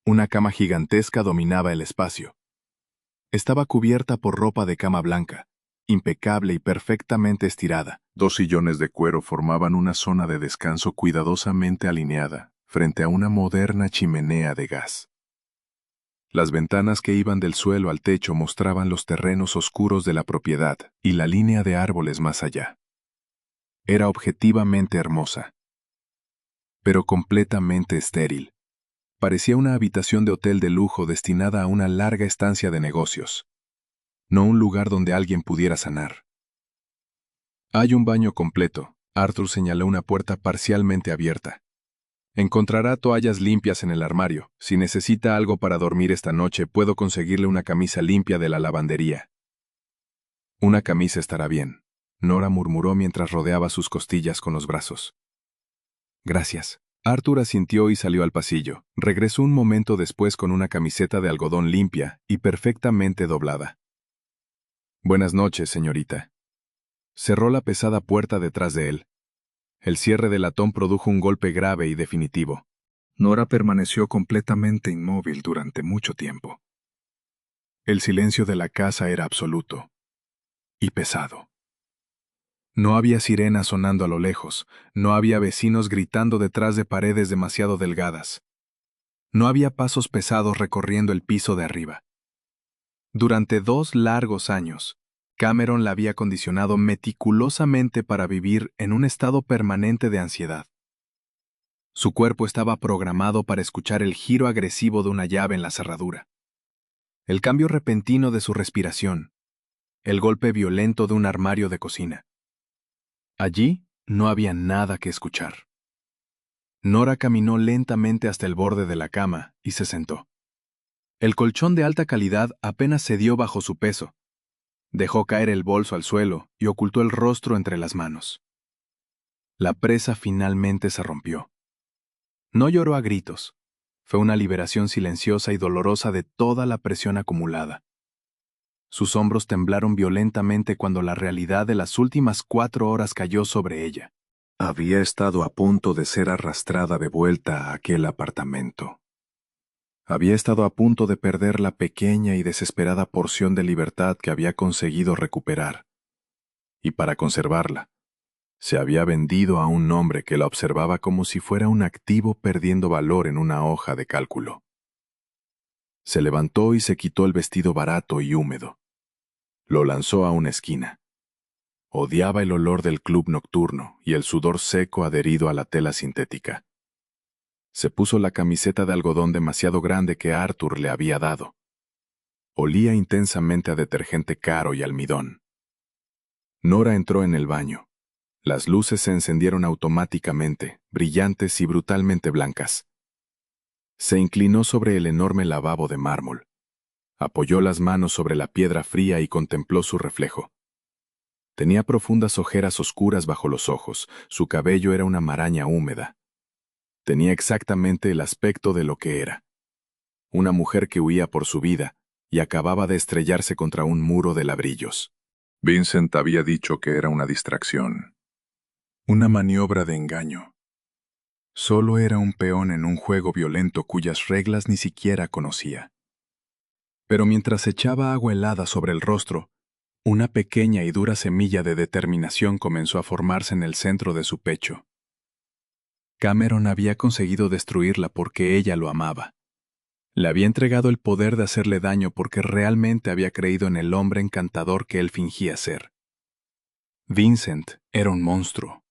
Una cama gigantesca dominaba el espacio. Estaba cubierta por ropa de cama blanca, impecable y perfectamente estirada. 2 sillones de cuero formaban una zona de descanso cuidadosamente alineada frente a una moderna chimenea de gas. Las ventanas que iban del suelo al techo mostraban los terrenos oscuros de la propiedad y la línea de árboles más allá. Era objetivamente hermosa, pero completamente estéril. Parecía una habitación de hotel de lujo destinada a una larga estancia de negocios, no un lugar donde alguien pudiera sanar. Hay un baño completo. Arthur señaló una puerta parcialmente abierta. Encontrará toallas limpias en el armario. Si necesita algo para dormir esta noche, puedo conseguirle una camisa limpia de la lavandería. Una camisa estará bien, Nora murmuró mientras rodeaba sus costillas con los brazos. Gracias. Arthur asintió y salió al pasillo. Regresó un momento después con una camiseta de algodón limpia y perfectamente doblada. Buenas noches, señorita. Cerró la pesada puerta detrás de él. El cierre de latón produjo un golpe grave y definitivo. Nora permaneció completamente inmóvil durante mucho tiempo. El silencio de la casa era absoluto y pesado. No había sirenas sonando a lo lejos, no había vecinos gritando detrás de paredes demasiado delgadas. No había pasos pesados recorriendo el piso de arriba. Durante 2 largos años, Cameron la había condicionado meticulosamente para vivir en un estado permanente de ansiedad. Su cuerpo estaba programado para escuchar el giro agresivo de una llave en la cerradura, el cambio repentino de su respiración, el golpe violento de un armario de cocina. Allí no había nada que escuchar. Nora caminó lentamente hasta el borde de la cama y se sentó. El colchón de alta calidad apenas cedió bajo su peso. Dejó caer el bolso al suelo y ocultó el rostro entre las manos. La presa finalmente se rompió. No lloró a gritos. Fue una liberación silenciosa y dolorosa de toda la presión acumulada. Sus hombros temblaron violentamente cuando la realidad de las últimas 4 horas cayó sobre ella. Había estado a punto de ser arrastrada de vuelta a aquel apartamento. Había estado a punto de perder la pequeña y desesperada porción de libertad que había conseguido recuperar. Y para conservarla, se había vendido a un hombre que la observaba como si fuera un activo perdiendo valor en una hoja de cálculo. Se levantó y se quitó el vestido barato y húmedo. Lo lanzó a una esquina. Odiaba el olor del club nocturno y el sudor seco adherido a la tela sintética. Se puso la camiseta de algodón demasiado grande que Arthur le había dado. Olía intensamente a detergente caro y almidón. Nora entró en el baño. Las luces se encendieron automáticamente, brillantes y brutalmente blancas. Se inclinó sobre el enorme lavabo de mármol. Apoyó las manos sobre la piedra fría y contempló su reflejo. Tenía profundas ojeras oscuras bajo los ojos, su cabello era una maraña húmeda. Tenía exactamente el aspecto de lo que era. Una mujer que huía por su vida y acababa de estrellarse contra un muro de ladrillos. Vincent había dicho que era una distracción. Una maniobra de engaño. Solo era un peón en un juego violento cuyas reglas ni siquiera conocía. Pero mientras echaba agua helada sobre el rostro, una pequeña y dura semilla de determinación comenzó a formarse en el centro de su pecho. Cameron había conseguido destruirla porque ella lo amaba. Le había entregado el poder de hacerle daño porque realmente había creído en el hombre encantador que él fingía ser. Vincent era un monstruo.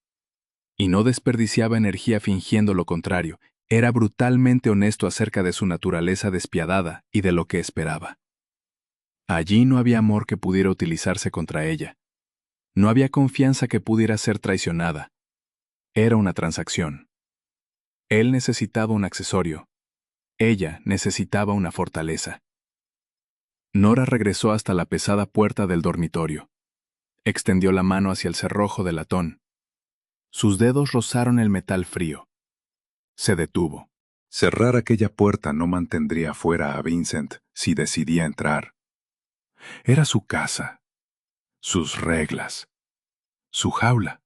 Y no desperdiciaba energía fingiendo lo contrario, era brutalmente honesto acerca de su naturaleza despiadada y de lo que esperaba. Allí no había amor que pudiera utilizarse contra ella. No había confianza que pudiera ser traicionada. Era una transacción. Él necesitaba un accesorio. Ella necesitaba una fortaleza. Nora regresó hasta la pesada puerta del dormitorio. Extendió la mano hacia el cerrojo de latón. Sus dedos rozaron el metal frío. Se detuvo. Cerrar aquella puerta no mantendría fuera a Vincent si decidía entrar. Era su casa, sus reglas, su jaula.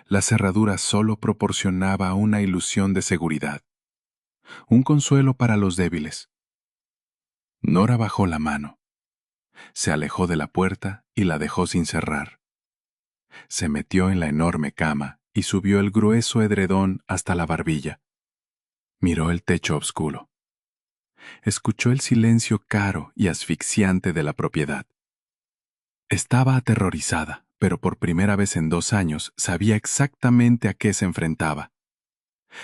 La cerradura solo proporcionaba una ilusión de seguridad, un consuelo para los débiles. Nora bajó la mano. Se alejó de la puerta y la dejó sin cerrar. Se metió en la enorme cama y subió el grueso edredón hasta la barbilla. Miró el techo oscuro. Escuchó el silencio caro y asfixiante de la propiedad. Estaba aterrorizada, pero por primera vez en 2 años sabía exactamente a qué se enfrentaba.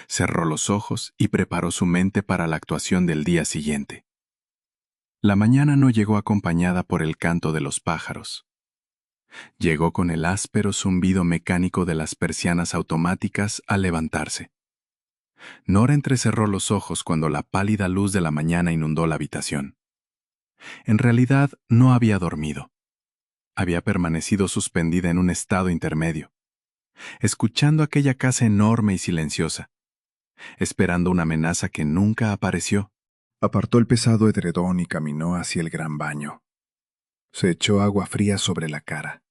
Cerró los ojos y preparó su mente para la actuación del día siguiente. La mañana no llegó acompañada por el canto de los pájaros. Llegó con el áspero zumbido mecánico de las persianas automáticas al levantarse. Nora entrecerró los ojos cuando la pálida luz de la mañana inundó la habitación. En realidad, no había dormido. Había permanecido suspendida en un estado intermedio, escuchando aquella casa enorme y silenciosa, esperando una amenaza que nunca apareció. Apartó el pesado edredón y caminó hacia el gran baño. Se echó agua fría sobre la cara.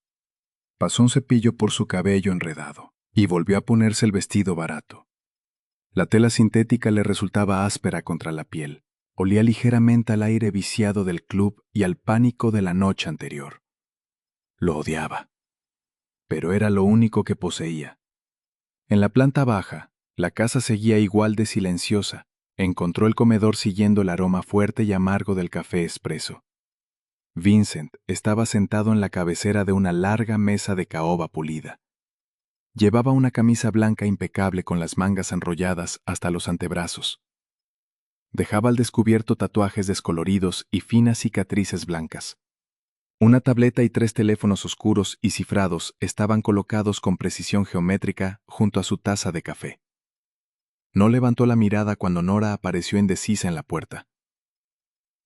Pasó un cepillo por su cabello enredado y volvió a ponerse el vestido barato. La tela sintética le resultaba áspera contra la piel. Olía ligeramente al aire viciado del club y al pánico de la noche anterior. Lo odiaba. Pero era lo único que poseía. En la planta baja, la casa seguía igual de silenciosa. Encontró el comedor siguiendo el aroma fuerte y amargo del café expreso. Vincent estaba sentado en la cabecera de una larga mesa de caoba pulida. Llevaba una camisa blanca impecable con las mangas enrolladas hasta los antebrazos. Dejaba al descubierto tatuajes descoloridos y finas cicatrices blancas. Una tableta y 3 teléfonos oscuros y cifrados estaban colocados con precisión geométrica junto a su taza de café. No levantó la mirada cuando Nora apareció indecisa en la puerta.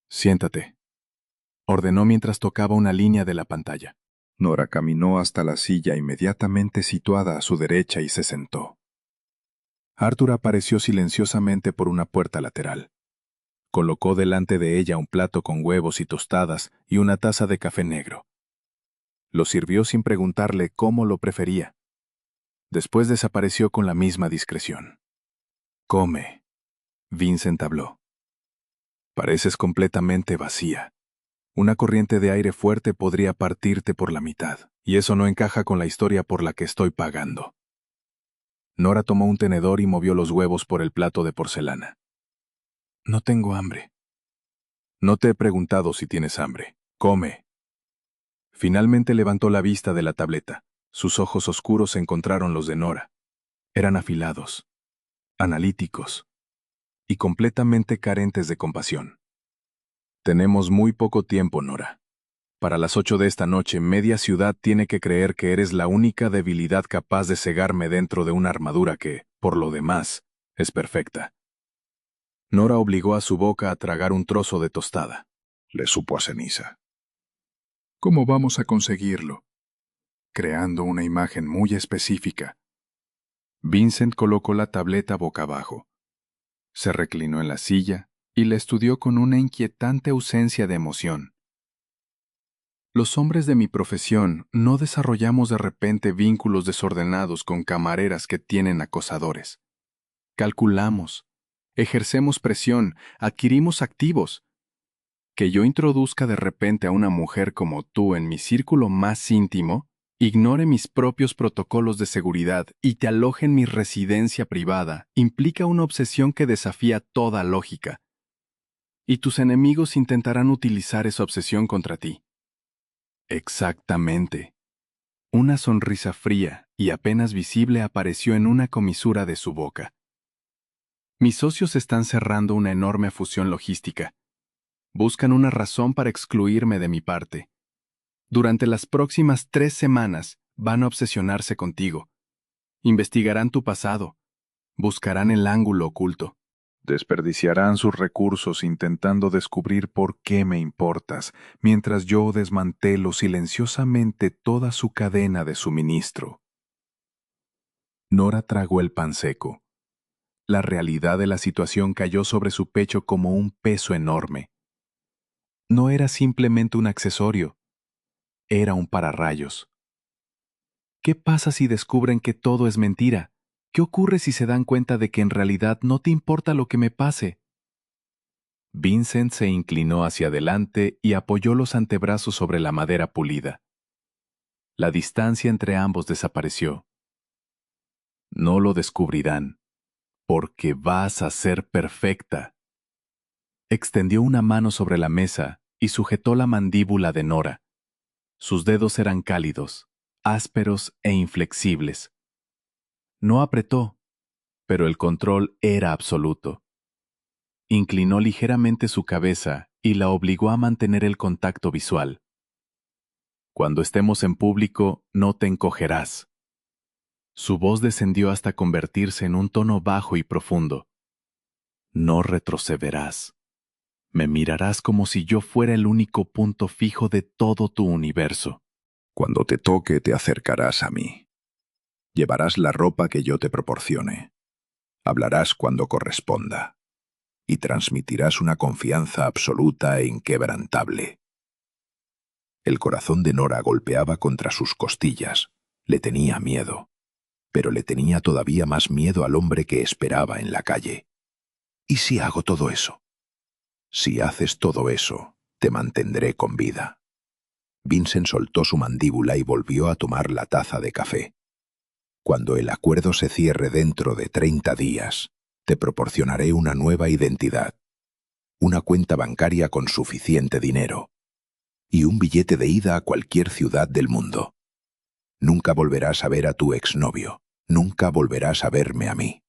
«Siéntate», ordenó mientras tocaba una línea de la pantalla. Nora caminó hasta la silla inmediatamente situada a su derecha y se sentó. Arthur apareció silenciosamente por una puerta lateral. Colocó delante de ella un plato con huevos y tostadas y una taza de café negro. Lo sirvió sin preguntarle cómo lo prefería. Después desapareció con la misma discreción. «Come», Vincent habló. «Pareces completamente vacía. Una corriente de aire fuerte podría partirte por la mitad, y eso no encaja con la historia por la que estoy pagando». Nora tomó un tenedor y movió los huevos por el plato de porcelana. «No tengo hambre». «No te he preguntado si tienes hambre. Come». Finalmente levantó la vista de la tableta. Sus ojos oscuros encontraron los de Nora. Eran afilados, analíticos y completamente carentes de compasión. «Tenemos muy poco tiempo, Nora. Para las 8 de esta noche, media ciudad tiene que creer que eres la única debilidad capaz de cegarme dentro de una armadura que, por lo demás, es perfecta». Nora obligó a su boca a tragar un trozo de tostada. Le supo a ceniza. «¿Cómo vamos a conseguirlo?» «Creando una imagen muy específica». Vincent colocó la tableta boca abajo. Se reclinó en la silla y la estudió con una inquietante ausencia de emoción. «Los hombres de mi profesión no desarrollamos de repente vínculos desordenados con camareras que tienen acosadores. Calculamos, ejercemos presión, adquirimos activos. Que yo introduzca de repente a una mujer como tú en mi círculo más íntimo, ignore mis propios protocolos de seguridad y te aloje en mi residencia privada implica una obsesión que desafía toda lógica. Y tus enemigos intentarán utilizar esa obsesión contra ti». «Exactamente». Una sonrisa fría y apenas visible apareció en una comisura de su boca. «Mis socios están cerrando una enorme fusión logística. Buscan una razón para excluirme de mi parte. Durante las próximas 3 semanas van a obsesionarse contigo. Investigarán tu pasado. Buscarán el ángulo oculto. Desperdiciarán sus recursos intentando descubrir por qué me importas, mientras yo desmantelo silenciosamente toda su cadena de suministro». Nora tragó el pan seco. La realidad de la situación cayó sobre su pecho como un peso enorme. No era simplemente un accesorio, era un pararrayos. ¿Qué pasa si descubren que todo es mentira? ¿Qué ocurre si se dan cuenta de que en realidad no te importa lo que me pase? Vincent se inclinó hacia adelante y apoyó los antebrazos sobre la madera pulida. La distancia entre ambos desapareció. «No lo descubrirán, porque vas a ser perfecta». Extendió una mano sobre la mesa y sujetó la mandíbula de Nora. Sus dedos eran cálidos, ásperos e inflexibles. No apretó, pero el control era absoluto. Inclinó ligeramente su cabeza y la obligó a mantener el contacto visual. «Cuando estemos en público, no te encogerás». Su voz descendió hasta convertirse en un tono bajo y profundo. «No retrocederás. Me mirarás como si yo fuera el único punto fijo de todo tu universo». Cuando te toque, te acercarás a mí. Llevarás la ropa que yo te proporcione. Hablarás cuando corresponda. Y transmitirás una confianza absoluta e inquebrantable. El corazón de Nora golpeaba contra sus costillas. Le tenía miedo. Pero le tenía todavía más miedo al hombre que esperaba en la calle. ¿Y si hago todo eso? Si haces todo eso, te mantendré con vida. Vincent soltó su mandíbula y volvió a tomar la taza de café. Cuando el acuerdo se cierre dentro de 30 días, te proporcionaré una nueva identidad, una cuenta bancaria con suficiente dinero y un billete de ida a cualquier ciudad del mundo. Nunca volverás a ver a tu exnovio, nunca volverás a verme a mí.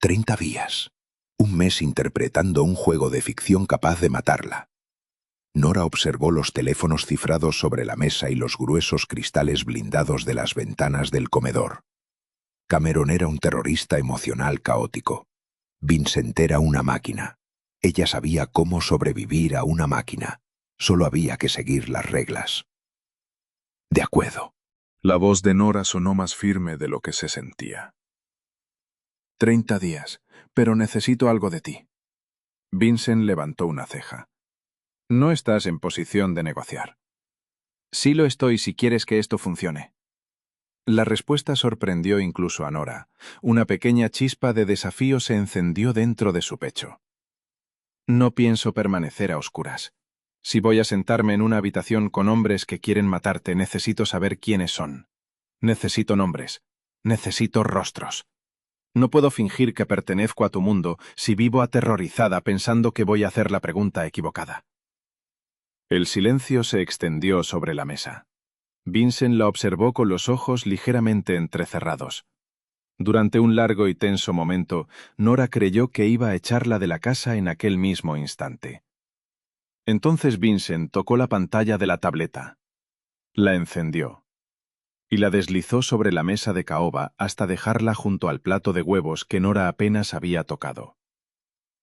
30 días, un mes interpretando un juego de ficción capaz de matarla. Nora observó los teléfonos cifrados sobre la mesa y los gruesos cristales blindados de las ventanas del comedor. Cameron era un terrorista emocional caótico. Vincent era una máquina. Ella sabía cómo sobrevivir a una máquina. Solo había que seguir las reglas. De acuerdo. La voz de Nora sonó más firme de lo que se sentía. 30 días, pero necesito algo de ti. Vincent levantó una ceja. No estás en posición de negociar. Sí lo estoy si quieres que esto funcione. La respuesta sorprendió incluso a Nora. Una pequeña chispa de desafío se encendió dentro de su pecho. No pienso permanecer a oscuras. Si voy a sentarme en una habitación con hombres que quieren matarte, necesito saber quiénes son. Necesito nombres. Necesito rostros. No puedo fingir que pertenezco a tu mundo si vivo aterrorizada pensando que voy a hacer la pregunta equivocada. El silencio se extendió sobre la mesa. Vincent la observó con los ojos ligeramente entrecerrados. Durante un largo y tenso momento, Nora creyó que iba a echarla de la casa en aquel mismo instante. Entonces Vincent tocó la pantalla de la tableta. La encendió. Y la deslizó sobre la mesa de caoba hasta dejarla junto al plato de huevos que Nora apenas había tocado.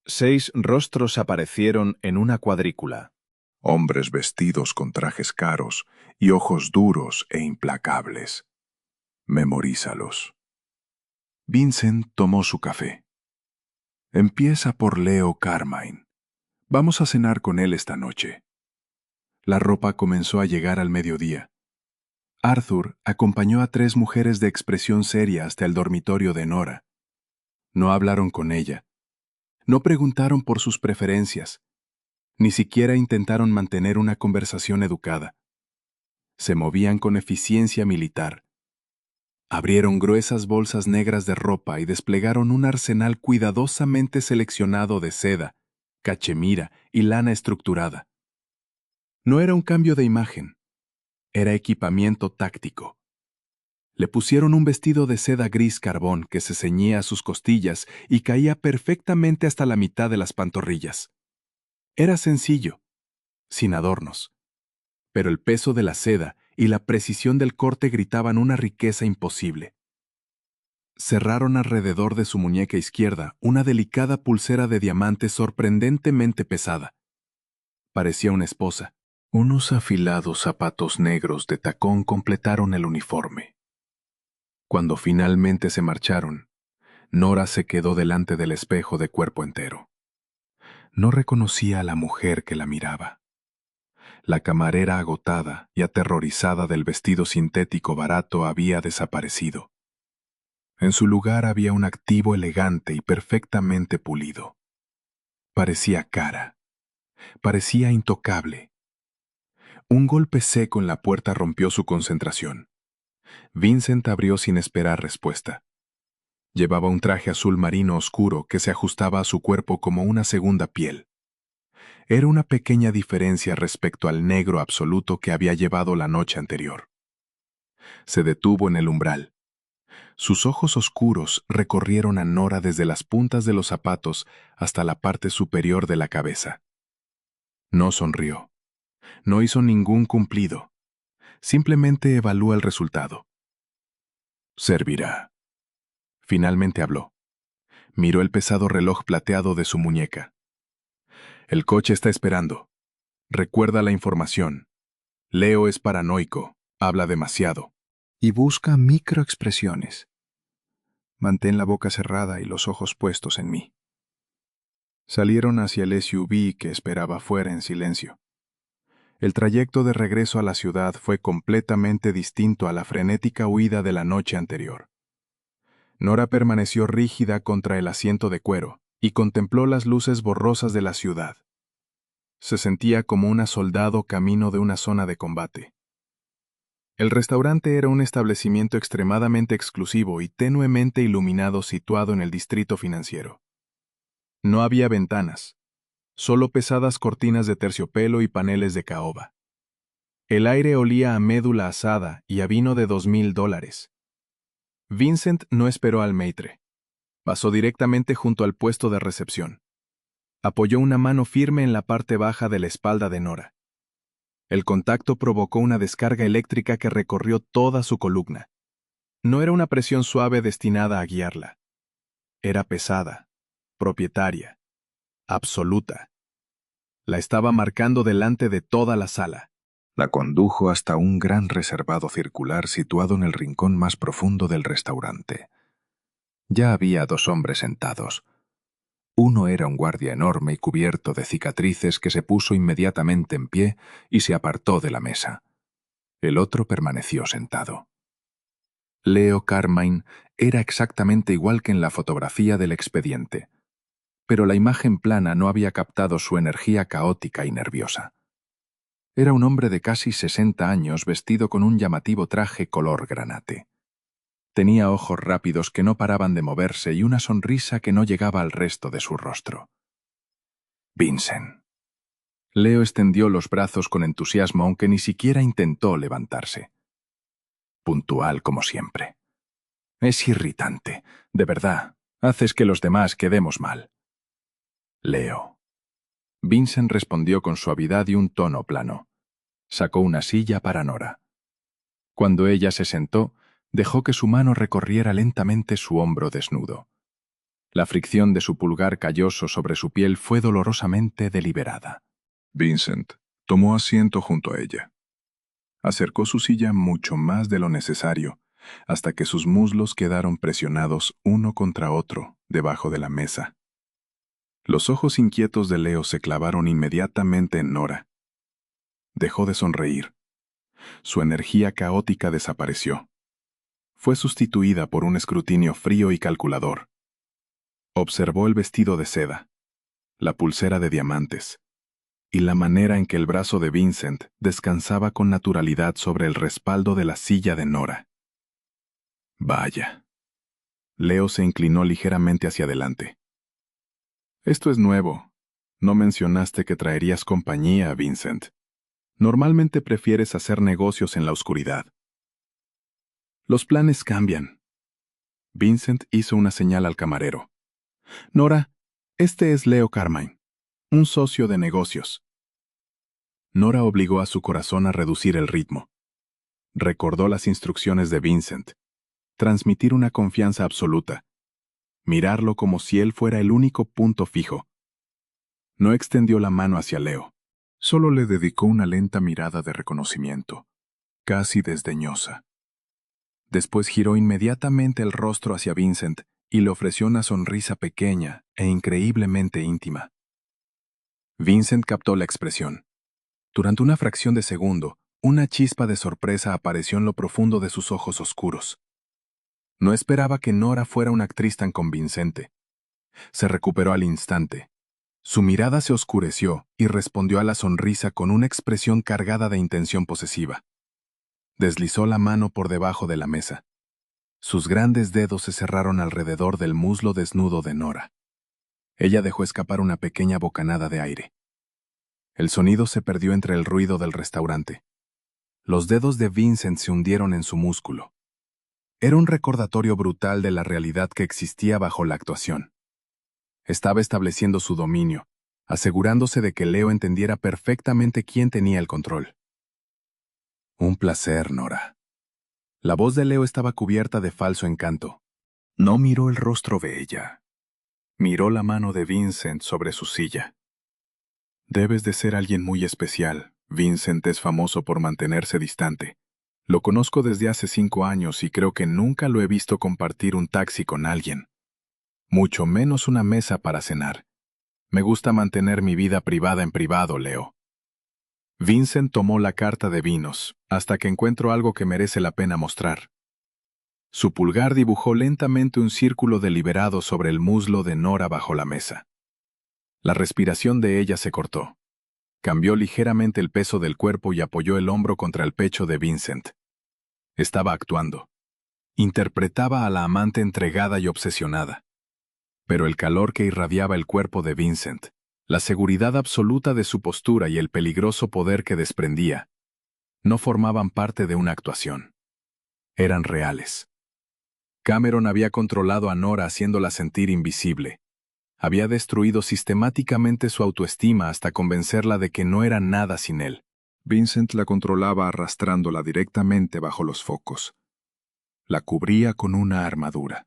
6 rostros aparecieron en una cuadrícula. Hombres vestidos con trajes caros y ojos duros e implacables. Memorízalos. Vincent tomó su café. Empieza por Leo Carmine. Vamos a cenar con él esta noche. La ropa comenzó a llegar al mediodía. Arthur acompañó a 3 mujeres de expresión seria hasta el dormitorio de Nora. No hablaron con ella. No preguntaron por sus preferencias. Ni siquiera intentaron mantener una conversación educada. Se movían con eficiencia militar. Abrieron gruesas bolsas negras de ropa y desplegaron un arsenal cuidadosamente seleccionado de seda, cachemira y lana estructurada. No era un cambio de imagen. Era equipamiento táctico. Le pusieron un vestido de seda gris carbón que se ceñía a sus costillas y caía perfectamente hasta la mitad de las pantorrillas. Era sencillo, sin adornos, pero el peso de la seda y la precisión del corte gritaban una riqueza imposible. Cerraron alrededor de su muñeca izquierda una delicada pulsera de diamante sorprendentemente pesada. Parecía una esposa. Unos afilados zapatos negros de tacón completaron el uniforme. Cuando finalmente se marcharon, Nora se quedó delante del espejo de cuerpo entero. No reconocía a la mujer que la miraba. La camarera agotada y aterrorizada del vestido sintético barato había desaparecido. En su lugar había un activo elegante y perfectamente pulido. Parecía cara. Parecía intocable. Un golpe seco en la puerta rompió su concentración. Vincent abrió sin esperar respuesta. Llevaba un traje azul marino oscuro que se ajustaba a su cuerpo como una segunda piel. Era una pequeña diferencia respecto al negro absoluto que había llevado la noche anterior. Se detuvo en el umbral. Sus ojos oscuros recorrieron a Nora desde las puntas de los zapatos hasta la parte superior de la cabeza. No sonrió. No hizo ningún cumplido. Simplemente evaluó el resultado. Servirá. Finalmente habló. Miró el pesado reloj plateado de su muñeca. El coche está esperando. Recuerda la información. Leo es paranoico, habla demasiado. Y busca microexpresiones. Mantén la boca cerrada y los ojos puestos en mí. Salieron hacia el SUV que esperaba fuera en silencio. El trayecto de regreso a la ciudad fue completamente distinto a la frenética huida de la noche anterior. Nora permaneció rígida contra el asiento de cuero y contempló las luces borrosas de la ciudad. Se sentía como una soldado camino de una zona de combate. El restaurante era un establecimiento extremadamente exclusivo y tenuemente iluminado situado en el distrito financiero. No había ventanas, solo pesadas cortinas de terciopelo y paneles de caoba. El aire olía a médula asada y a vino de $2,000. Vincent no esperó al maitre. Pasó directamente junto al puesto de recepción. Apoyó una mano firme en la parte baja de la espalda de Nora. El contacto provocó una descarga eléctrica que recorrió toda su columna. No era una presión suave destinada a guiarla. Era pesada, propietaria, absoluta. La estaba marcando delante de toda la sala. La condujo hasta un gran reservado circular situado en el rincón más profundo del restaurante. Ya había 2 hombres sentados. Uno era un guardia enorme y cubierto de cicatrices que se puso inmediatamente en pie y se apartó de la mesa. El otro permaneció sentado. Leo Carmine era exactamente igual que en la fotografía del expediente, pero la imagen plana no había captado su energía caótica y nerviosa. Era un hombre de casi 60 años vestido con un llamativo traje color granate. Tenía ojos rápidos que no paraban de moverse y una sonrisa que no llegaba al resto de su rostro. Vincent. Leo extendió los brazos con entusiasmo, aunque ni siquiera intentó levantarse. Puntual como siempre. Es irritante, de verdad. Haces que los demás quedemos mal. Leo. Vincent respondió con suavidad y un tono plano. Sacó una silla para Nora. Cuando ella se sentó, dejó que su mano recorriera lentamente su hombro desnudo. La fricción de su pulgar calloso sobre su piel fue dolorosamente deliberada. Vincent tomó asiento junto a ella. Acercó su silla mucho más de lo necesario, hasta que sus muslos quedaron presionados uno contra otro debajo de la mesa. Los ojos inquietos de Leo se clavaron inmediatamente en Nora. Dejó de sonreír. Su energía caótica desapareció. Fue sustituida por un escrutinio frío y calculador. Observó el vestido de seda, la pulsera de diamantes, y la manera en que el brazo de Vincent descansaba con naturalidad sobre el respaldo de la silla de Nora. Vaya. Leo se inclinó ligeramente hacia adelante. Esto es nuevo. No mencionaste que traerías compañía, Vincent. Normalmente prefieres hacer negocios en la oscuridad. Los planes cambian. Vincent hizo una señal al camarero. Nora, este es Leo Carmine, un socio de negocios. Nora obligó a su corazón a reducir el ritmo. Recordó las instrucciones de Vincent. Transmitir una confianza absoluta. Mirarlo como si él fuera el único punto fijo. No extendió la mano hacia Leo. Solo le dedicó una lenta mirada de reconocimiento, casi desdeñosa. Después giró inmediatamente el rostro hacia Vincent y le ofreció una sonrisa pequeña e increíblemente íntima. Vincent captó la expresión. Durante una fracción de segundo, una chispa de sorpresa apareció en lo profundo de sus ojos oscuros. No esperaba que Nora fuera una actriz tan convincente. Se recuperó al instante. Su mirada se oscureció y respondió a la sonrisa con una expresión cargada de intención posesiva. Deslizó la mano por debajo de la mesa. Sus grandes dedos se cerraron alrededor del muslo desnudo de Nora. Ella dejó escapar una pequeña bocanada de aire. El sonido se perdió entre el ruido del restaurante. Los dedos de Vincent se hundieron en su músculo. Era un recordatorio brutal de la realidad que existía bajo la actuación. Estaba estableciendo su dominio, asegurándose de que Leo entendiera perfectamente quién tenía el control. Un placer, Nora. La voz de Leo estaba cubierta de falso encanto. No miró el rostro de ella. Miró la mano de Vincent sobre su silla. Debes de ser alguien muy especial. Vincent es famoso por mantenerse distante. Lo conozco desde hace 5 años y creo que nunca lo he visto compartir un taxi con alguien. Mucho menos una mesa para cenar. Me gusta mantener mi vida privada en privado, Leo. Vincent tomó la carta de vinos, hasta que encuentro algo que merece la pena mostrar. Su pulgar dibujó lentamente un círculo deliberado sobre el muslo de Nora bajo la mesa. La respiración de ella se cortó. Cambió ligeramente el peso del cuerpo y apoyó el hombro contra el pecho de Vincent. Estaba actuando. Interpretaba a la amante entregada y obsesionada. Pero el calor que irradiaba el cuerpo de Vincent, la seguridad absoluta de su postura y el peligroso poder que desprendía, no formaban parte de una actuación. Eran reales. Cameron había controlado a Nora haciéndola sentir invisible. Había destruido sistemáticamente su autoestima hasta convencerla de que no era nada sin él. Vincent la controlaba arrastrándola directamente bajo los focos. La cubría con una armadura.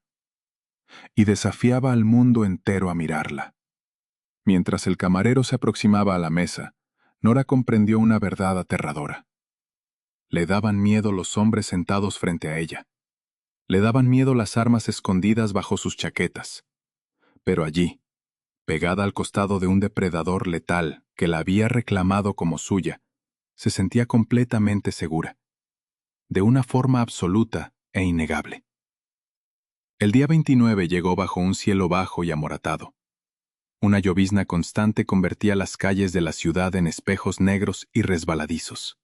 Y desafiaba al mundo entero a mirarla. Mientras el camarero se aproximaba a la mesa, Nora comprendió una verdad aterradora. Le daban miedo los hombres sentados frente a ella. Le daban miedo las armas escondidas bajo sus chaquetas. Pero allí, pegada al costado de un depredador letal que la había reclamado como suya, se sentía completamente segura, de una forma absoluta e innegable. El día 29 llegó bajo un cielo bajo y amoratado. Una llovizna constante convertía las calles de la ciudad en espejos negros y resbaladizos.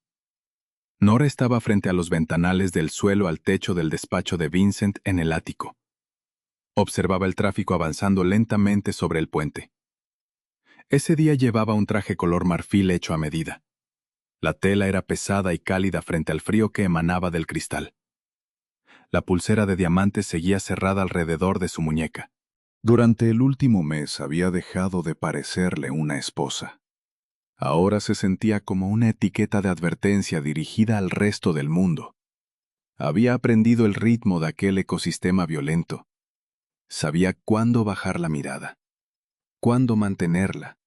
Nora estaba frente a los ventanales del suelo al techo del despacho de Vincent en el ático. Observaba el tráfico avanzando lentamente sobre el puente. Ese día llevaba un traje color marfil hecho a medida. La tela era pesada y cálida frente al frío que emanaba del cristal. La pulsera de diamantes seguía cerrada alrededor de su muñeca. Durante el último mes había dejado de parecerle una esposa. Ahora se sentía como una etiqueta de advertencia dirigida al resto del mundo. Había aprendido el ritmo de aquel ecosistema violento. Sabía cuándo bajar la mirada, cuándo mantenerla,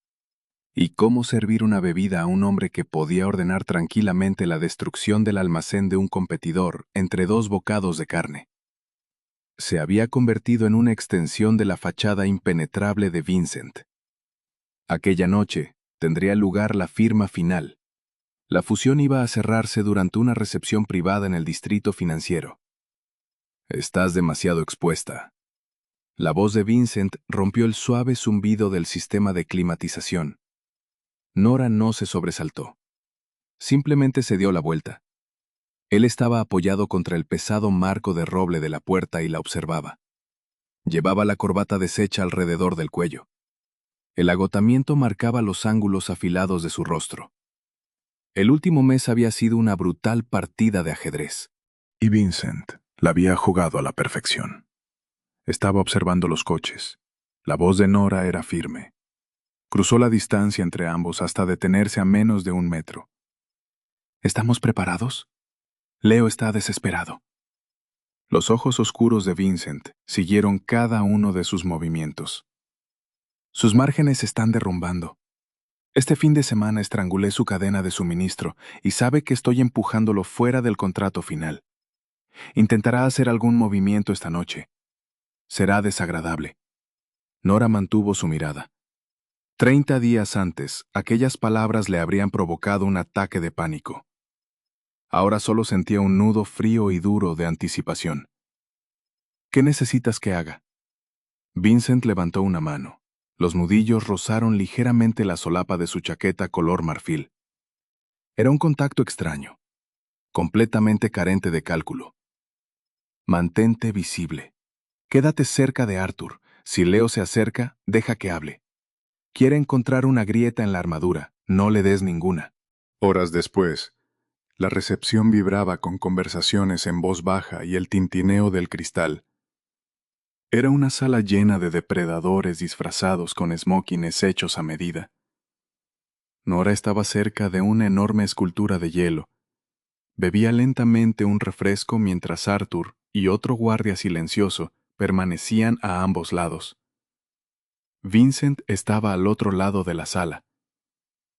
y cómo servir una bebida a un hombre que podía ordenar tranquilamente la destrucción del almacén de un competidor entre dos bocados de carne. Se había convertido en una extensión de la fachada impenetrable de Vincent. Aquella noche tendría lugar la firma final. La fusión iba a cerrarse durante una recepción privada en el distrito financiero. «Estás demasiado expuesta». La voz de Vincent rompió el suave zumbido del sistema de climatización. Nora no se sobresaltó. Simplemente se dio la vuelta. Él estaba apoyado contra el pesado marco de roble de la puerta y la observaba. Llevaba la corbata deshecha alrededor del cuello. El agotamiento marcaba los ángulos afilados de su rostro. El último mes había sido una brutal partida de ajedrez. Y Vincent la había jugado a la perfección. Estaba observando los coches. La voz de Nora era firme. Cruzó la distancia entre ambos hasta detenerse a menos de 1 metro. ¿Estamos preparados? Leo está desesperado. Los ojos oscuros de Vincent siguieron cada uno de sus movimientos. Sus márgenes se están derrumbando. Este fin de semana estrangulé su cadena de suministro y sabe que estoy empujándolo fuera del contrato final. Intentará hacer algún movimiento esta noche. Será desagradable. Nora mantuvo su mirada. 30 días antes, aquellas palabras le habrían provocado un ataque de pánico. Ahora solo sentía un nudo frío y duro de anticipación. ¿Qué necesitas que haga? Vincent levantó una mano. Los nudillos rozaron ligeramente la solapa de su chaqueta color marfil. Era un contacto extraño, completamente carente de cálculo. Mantente visible. Quédate cerca de Arthur. Si Leo se acerca, deja que hable. Quiere encontrar una grieta en la armadura. No le des ninguna. Horas después, la recepción vibraba con conversaciones en voz baja y el tintineo del cristal. Era una sala llena de depredadores disfrazados con smokines hechos a medida. Nora estaba cerca de una enorme escultura de hielo. Bebía lentamente un refresco mientras Arthur y otro guardia silencioso permanecían a ambos lados. Vincent estaba al otro lado de la sala.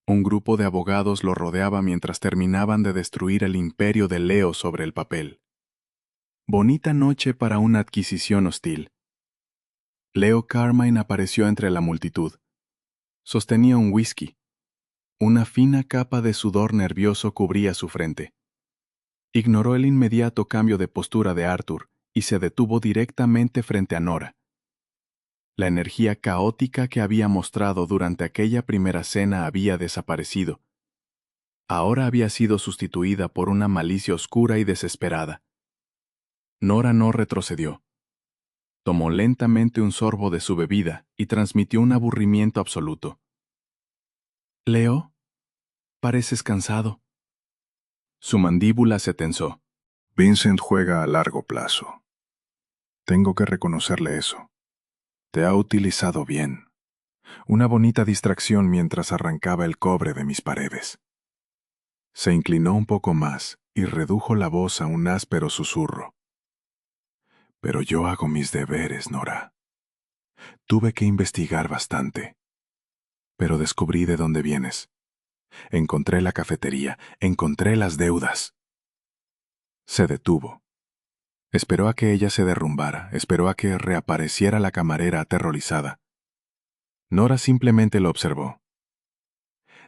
Un grupo de abogados lo rodeaba mientras terminaban de destruir el imperio de Leo sobre el papel. Bonita noche para una adquisición hostil. Leo Carmine apareció entre la multitud. Sostenía un whisky. Una fina capa de sudor nervioso cubría su frente. Ignoró el inmediato cambio de postura de Arthur y se detuvo directamente frente a Nora. La energía caótica que había mostrado durante aquella primera cena había desaparecido. Ahora había sido sustituida por una malicia oscura y desesperada. Nora no retrocedió. Tomó lentamente un sorbo de su bebida y transmitió un aburrimiento absoluto. «Leo, pareces cansado». Su mandíbula se tensó. Vincent juega a largo plazo. Tengo que reconocerle eso. Te ha utilizado bien. Una bonita distracción mientras arrancaba el cobre de mis paredes. Se inclinó un poco más y redujo la voz a un áspero susurro. Pero yo hago mis deberes, Nora. Tuve que investigar bastante, pero descubrí de dónde vienes. Encontré la cafetería, encontré las deudas. Se detuvo. Esperó a que ella se derrumbara, esperó a que reapareciera la camarera aterrorizada. Nora simplemente lo observó.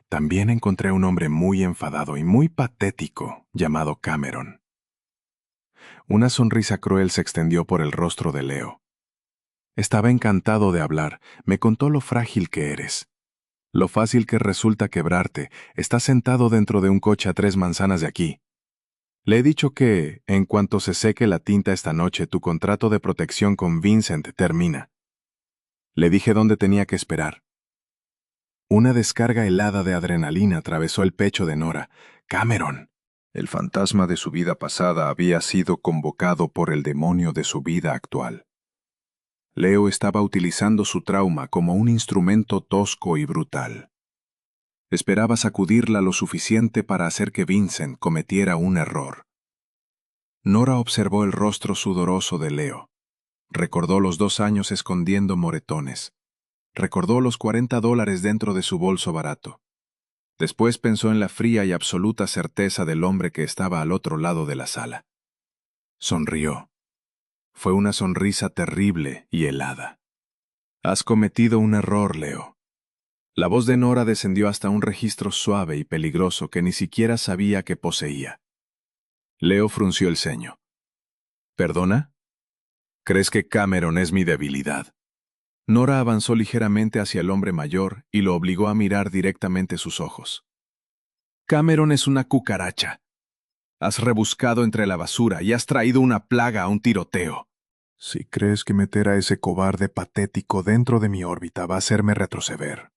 También encontré a un hombre muy enfadado y muy patético llamado Cameron. Una sonrisa cruel se extendió por el rostro de Leo. Estaba encantado de hablar, me contó lo frágil que eres. Lo fácil que resulta quebrarte. Estás sentado dentro de un coche a 3 manzanas de aquí. Le he dicho que, en cuanto se seque la tinta esta noche, tu contrato de protección con Vincent termina. Le dije dónde tenía que esperar. Una descarga helada de adrenalina atravesó el pecho de Nora. Cameron. El fantasma de su vida pasada había sido convocado por el demonio de su vida actual. Leo estaba utilizando su trauma como un instrumento tosco y brutal. Esperaba sacudirla lo suficiente para hacer que Vincent cometiera un error. Nora observó el rostro sudoroso de Leo. Recordó los 2 años escondiendo moretones. Recordó los $40 dentro de su bolso barato. Después pensó en la fría y absoluta certeza del hombre que estaba al otro lado de la sala. Sonrió. Fue una sonrisa terrible y helada. Has cometido un error, Leo. La voz de Nora descendió hasta un registro suave y peligroso que ni siquiera sabía que poseía. Leo frunció el ceño. ¿Perdona? ¿Crees que Cameron es mi debilidad? Nora avanzó ligeramente hacia el hombre mayor y lo obligó a mirar directamente sus ojos. Cameron es una cucaracha. Has rebuscado entre la basura y has traído una plaga a un tiroteo. Si crees que meter a ese cobarde patético dentro de mi órbita va a hacerme retroceder,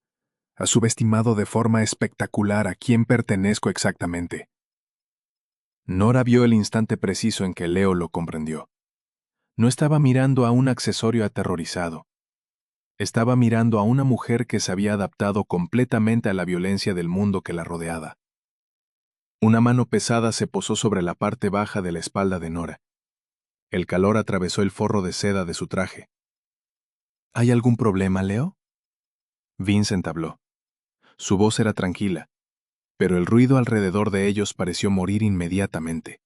has subestimado de forma espectacular a quién pertenezco exactamente. Nora vio el instante preciso en que Leo lo comprendió. No estaba mirando a un accesorio aterrorizado. Estaba mirando a una mujer que se había adaptado completamente a la violencia del mundo que la rodeaba. Una mano pesada se posó sobre la parte baja de la espalda de Nora. El calor atravesó el forro de seda de su traje. ¿Hay algún problema, Leo? Vincent habló. Su voz era tranquila, pero el ruido alrededor de ellos pareció morir inmediatamente.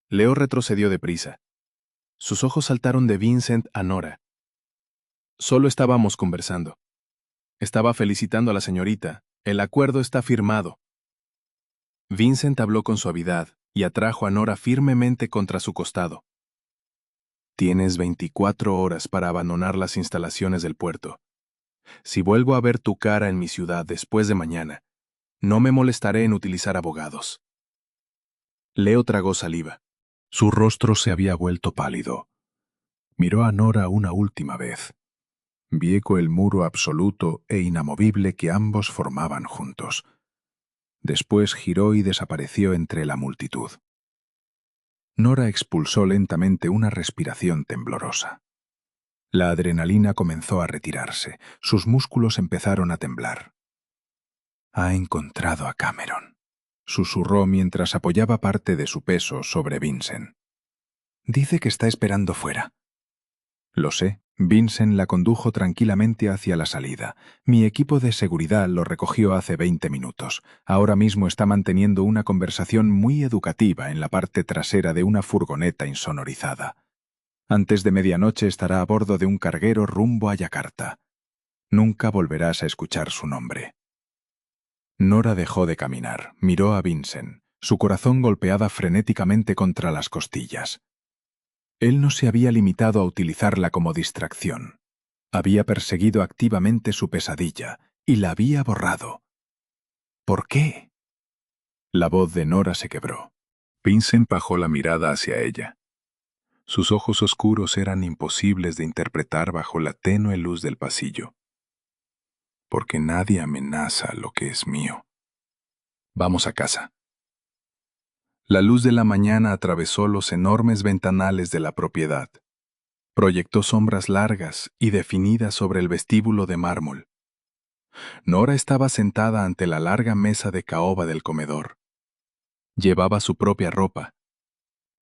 Leo retrocedió deprisa. Sus ojos saltaron de Vincent a Nora. Solo estábamos conversando. Estaba felicitando a la señorita. El acuerdo está firmado. Vincent habló con suavidad y atrajo a Nora firmemente contra su costado. Tienes 24 horas para abandonar las instalaciones del puerto. Si vuelvo a ver tu cara en mi ciudad después de mañana, no me molestaré en utilizar abogados. Leo tragó saliva. Su rostro se había vuelto pálido. Miró a Nora una última vez. Vio el muro absoluto e inamovible que ambos formaban juntos. Después giró y desapareció entre la multitud. Nora expulsó lentamente una respiración temblorosa. La adrenalina comenzó a retirarse, sus músculos empezaron a temblar. Ha encontrado a Cameron, susurró mientras apoyaba parte de su peso sobre Vincent. Dice que está esperando fuera. Lo sé. Vincent la condujo tranquilamente hacia la salida. Mi equipo de seguridad lo recogió hace 20 minutos. Ahora mismo está manteniendo una conversación muy educativa en la parte trasera de una furgoneta insonorizada. Antes de medianoche estará a bordo de un carguero rumbo a Yakarta. Nunca volverás a escuchar su nombre. Nora dejó de caminar, miró a Vincent. Su corazón golpeaba frenéticamente contra las costillas. Él no se había limitado a utilizarla como distracción. Había perseguido activamente su pesadilla y la había borrado. ¿Por qué? La voz de Nora se quebró. Vincent bajó la mirada hacia ella. Sus ojos oscuros eran imposibles de interpretar bajo la tenue luz del pasillo. Porque nadie amenaza lo que es mío. Vamos a casa. La luz de la mañana atravesó los enormes ventanales de la propiedad. Proyectó sombras largas y definidas sobre el vestíbulo de mármol. Nora estaba sentada ante la larga mesa de caoba del comedor. Llevaba su propia ropa.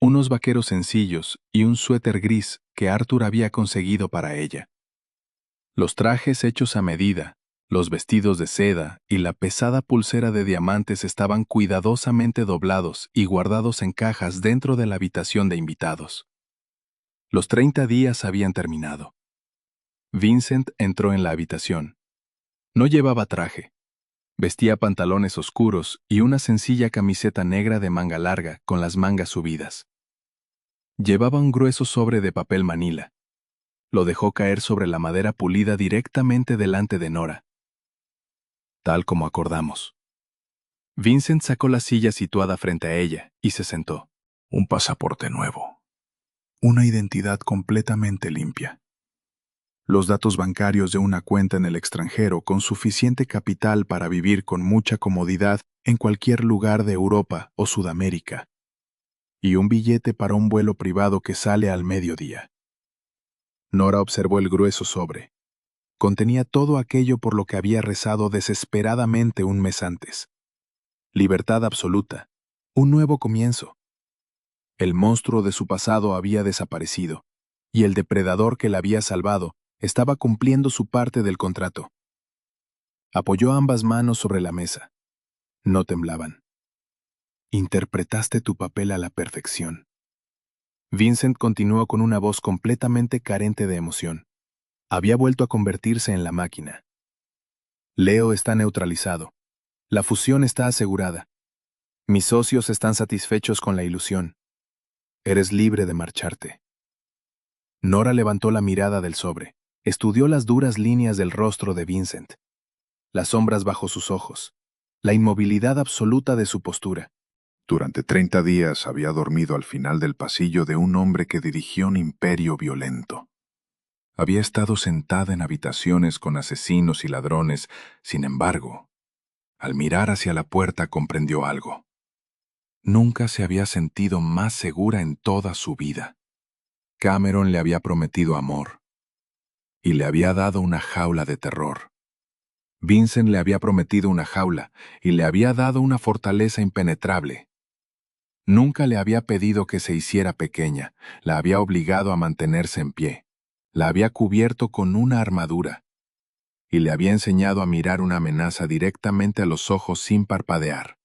unos vaqueros sencillos y un suéter gris que Arthur había conseguido para ella. Los trajes hechos a medida, los vestidos de seda y la pesada pulsera de diamantes estaban cuidadosamente doblados y guardados en cajas dentro de la habitación de invitados. Los 30 días habían terminado. Vincent entró en la habitación. No llevaba traje. Vestía pantalones oscuros y una sencilla camiseta negra de manga larga con las mangas subidas. Llevaba un grueso sobre de papel manila. Lo dejó caer sobre la madera pulida directamente delante de Nora. Tal como acordamos. Vincent sacó la silla situada frente a ella y se sentó. Un pasaporte nuevo. Una identidad completamente limpia. Los datos bancarios de una cuenta en el extranjero con suficiente capital para vivir con mucha comodidad en cualquier lugar de Europa o Sudamérica. Y un billete para un vuelo privado que sale al mediodía. Nora observó el grueso sobre. Contenía todo aquello por lo que había rezado desesperadamente un mes antes. Libertad absoluta. Un nuevo comienzo. El monstruo de su pasado había desaparecido, y el depredador que la había salvado estaba cumpliendo su parte del contrato. Apoyó ambas manos sobre la mesa. No temblaban. Interpretaste tu papel a la perfección. Vincent continuó con una voz completamente carente de emoción. Había vuelto a convertirse en la máquina. Leo está neutralizado. La fusión está asegurada. Mis socios están satisfechos con la ilusión. Eres libre de marcharte. Nora levantó la mirada del sobre. Estudió las duras líneas del rostro de Vincent, las sombras bajo sus ojos, la inmovilidad absoluta de su postura. Durante 30 días había dormido al final del pasillo de un hombre que dirigió un imperio violento. Había estado sentada en habitaciones con asesinos y ladrones. Sin embargo, al mirar hacia la puerta comprendió algo. Nunca se había sentido más segura en toda su vida. Cameron le había prometido amor y le había dado una jaula de terror. Vincent le había prometido una jaula y le había dado una fortaleza impenetrable. Nunca le había pedido que se hiciera pequeña, la había obligado a mantenerse en pie, la había cubierto con una armadura y le había enseñado a mirar una amenaza directamente a los ojos sin parpadear.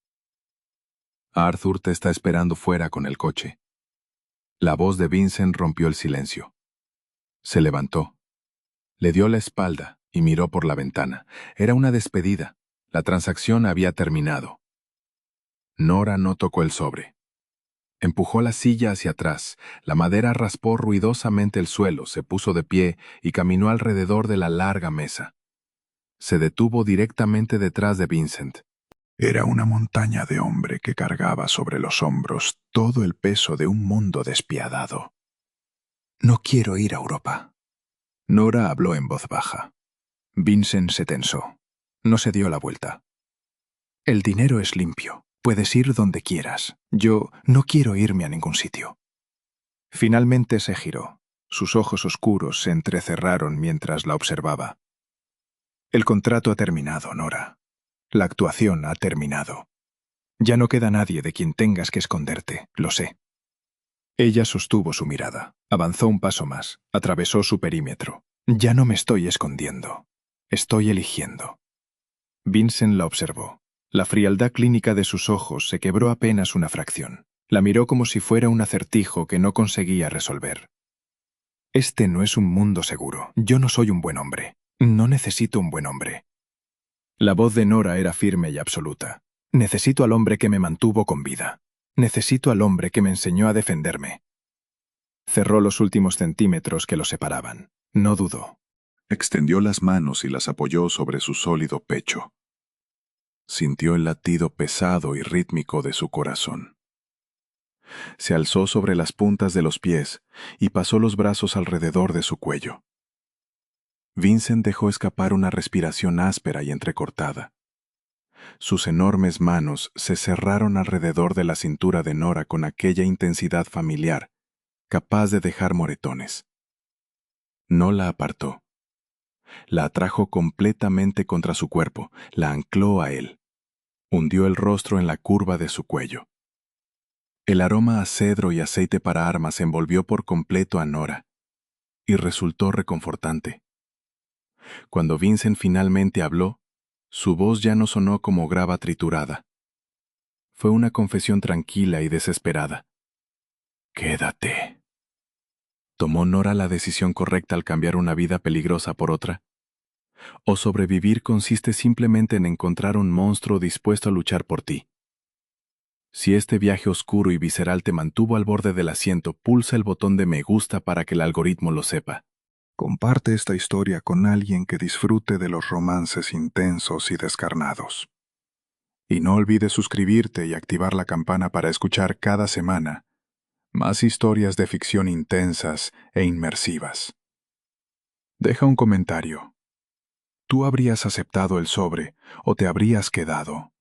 Arthur te está esperando fuera con el coche. La voz de Vincent rompió el silencio. Se levantó. Le dio la espalda y miró por la ventana. Era una despedida. La transacción había terminado. Nora no tocó el sobre. Empujó la silla hacia atrás. La madera raspó ruidosamente el suelo, se puso de pie y caminó alrededor de la larga mesa. Se detuvo directamente detrás de Vincent. Era una montaña de hombre que cargaba sobre los hombros todo el peso de un mundo despiadado. No quiero ir a Europa. Nora habló en voz baja. Vincent se tensó. No se dio la vuelta. El dinero es limpio. Puedes ir donde quieras. Yo no quiero irme a ningún sitio. Finalmente se giró. Sus ojos oscuros se entrecerraron mientras la observaba. El contrato ha terminado, Nora. La actuación ha terminado. Ya no queda nadie de quien tengas que esconderte, lo sé. Ella sostuvo su mirada, avanzó un paso más, atravesó su perímetro. Ya no me estoy escondiendo. Estoy eligiendo. Vincent la observó. La frialdad clínica de sus ojos se quebró apenas una fracción. La miró como si fuera un acertijo que no conseguía resolver. Este no es un mundo seguro. Yo no soy un buen hombre. No necesito un buen hombre. La voz de Nora era firme y absoluta. Necesito al hombre que me mantuvo con vida. Necesito al hombre que me enseñó a defenderme. Cerró los últimos centímetros que lo separaban. No dudó. Extendió las manos y las apoyó sobre su sólido pecho. Sintió el latido pesado y rítmico de su corazón. Se alzó sobre las puntas de los pies y pasó los brazos alrededor de su cuello. Vincent dejó escapar una respiración áspera y entrecortada. Sus enormes manos se cerraron alrededor de la cintura de Nora con aquella intensidad familiar, capaz de dejar moretones. No la apartó. La atrajo completamente contra su cuerpo, la ancló a él. Hundió el rostro en la curva de su cuello. El aroma a cedro y aceite para armas envolvió por completo a Nora y resultó reconfortante. Cuando Vincent finalmente habló, su voz ya no sonó como grava triturada. Fue una confesión tranquila y desesperada. «Quédate». ¿Tomó Nora la decisión correcta al cambiar una vida peligrosa por otra? ¿O sobrevivir consiste simplemente en encontrar un monstruo dispuesto a luchar por ti? Si este viaje oscuro y visceral te mantuvo al borde del asiento, pulsa el botón de me gusta para que el algoritmo lo sepa. Comparte esta historia con alguien que disfrute de los romances intensos y descarnados. Y no olvides suscribirte y activar la campana para escuchar cada semana más historias de ficción intensas e inmersivas. Deja un comentario. ¿Tú habrías aceptado el sobre o te habrías quedado?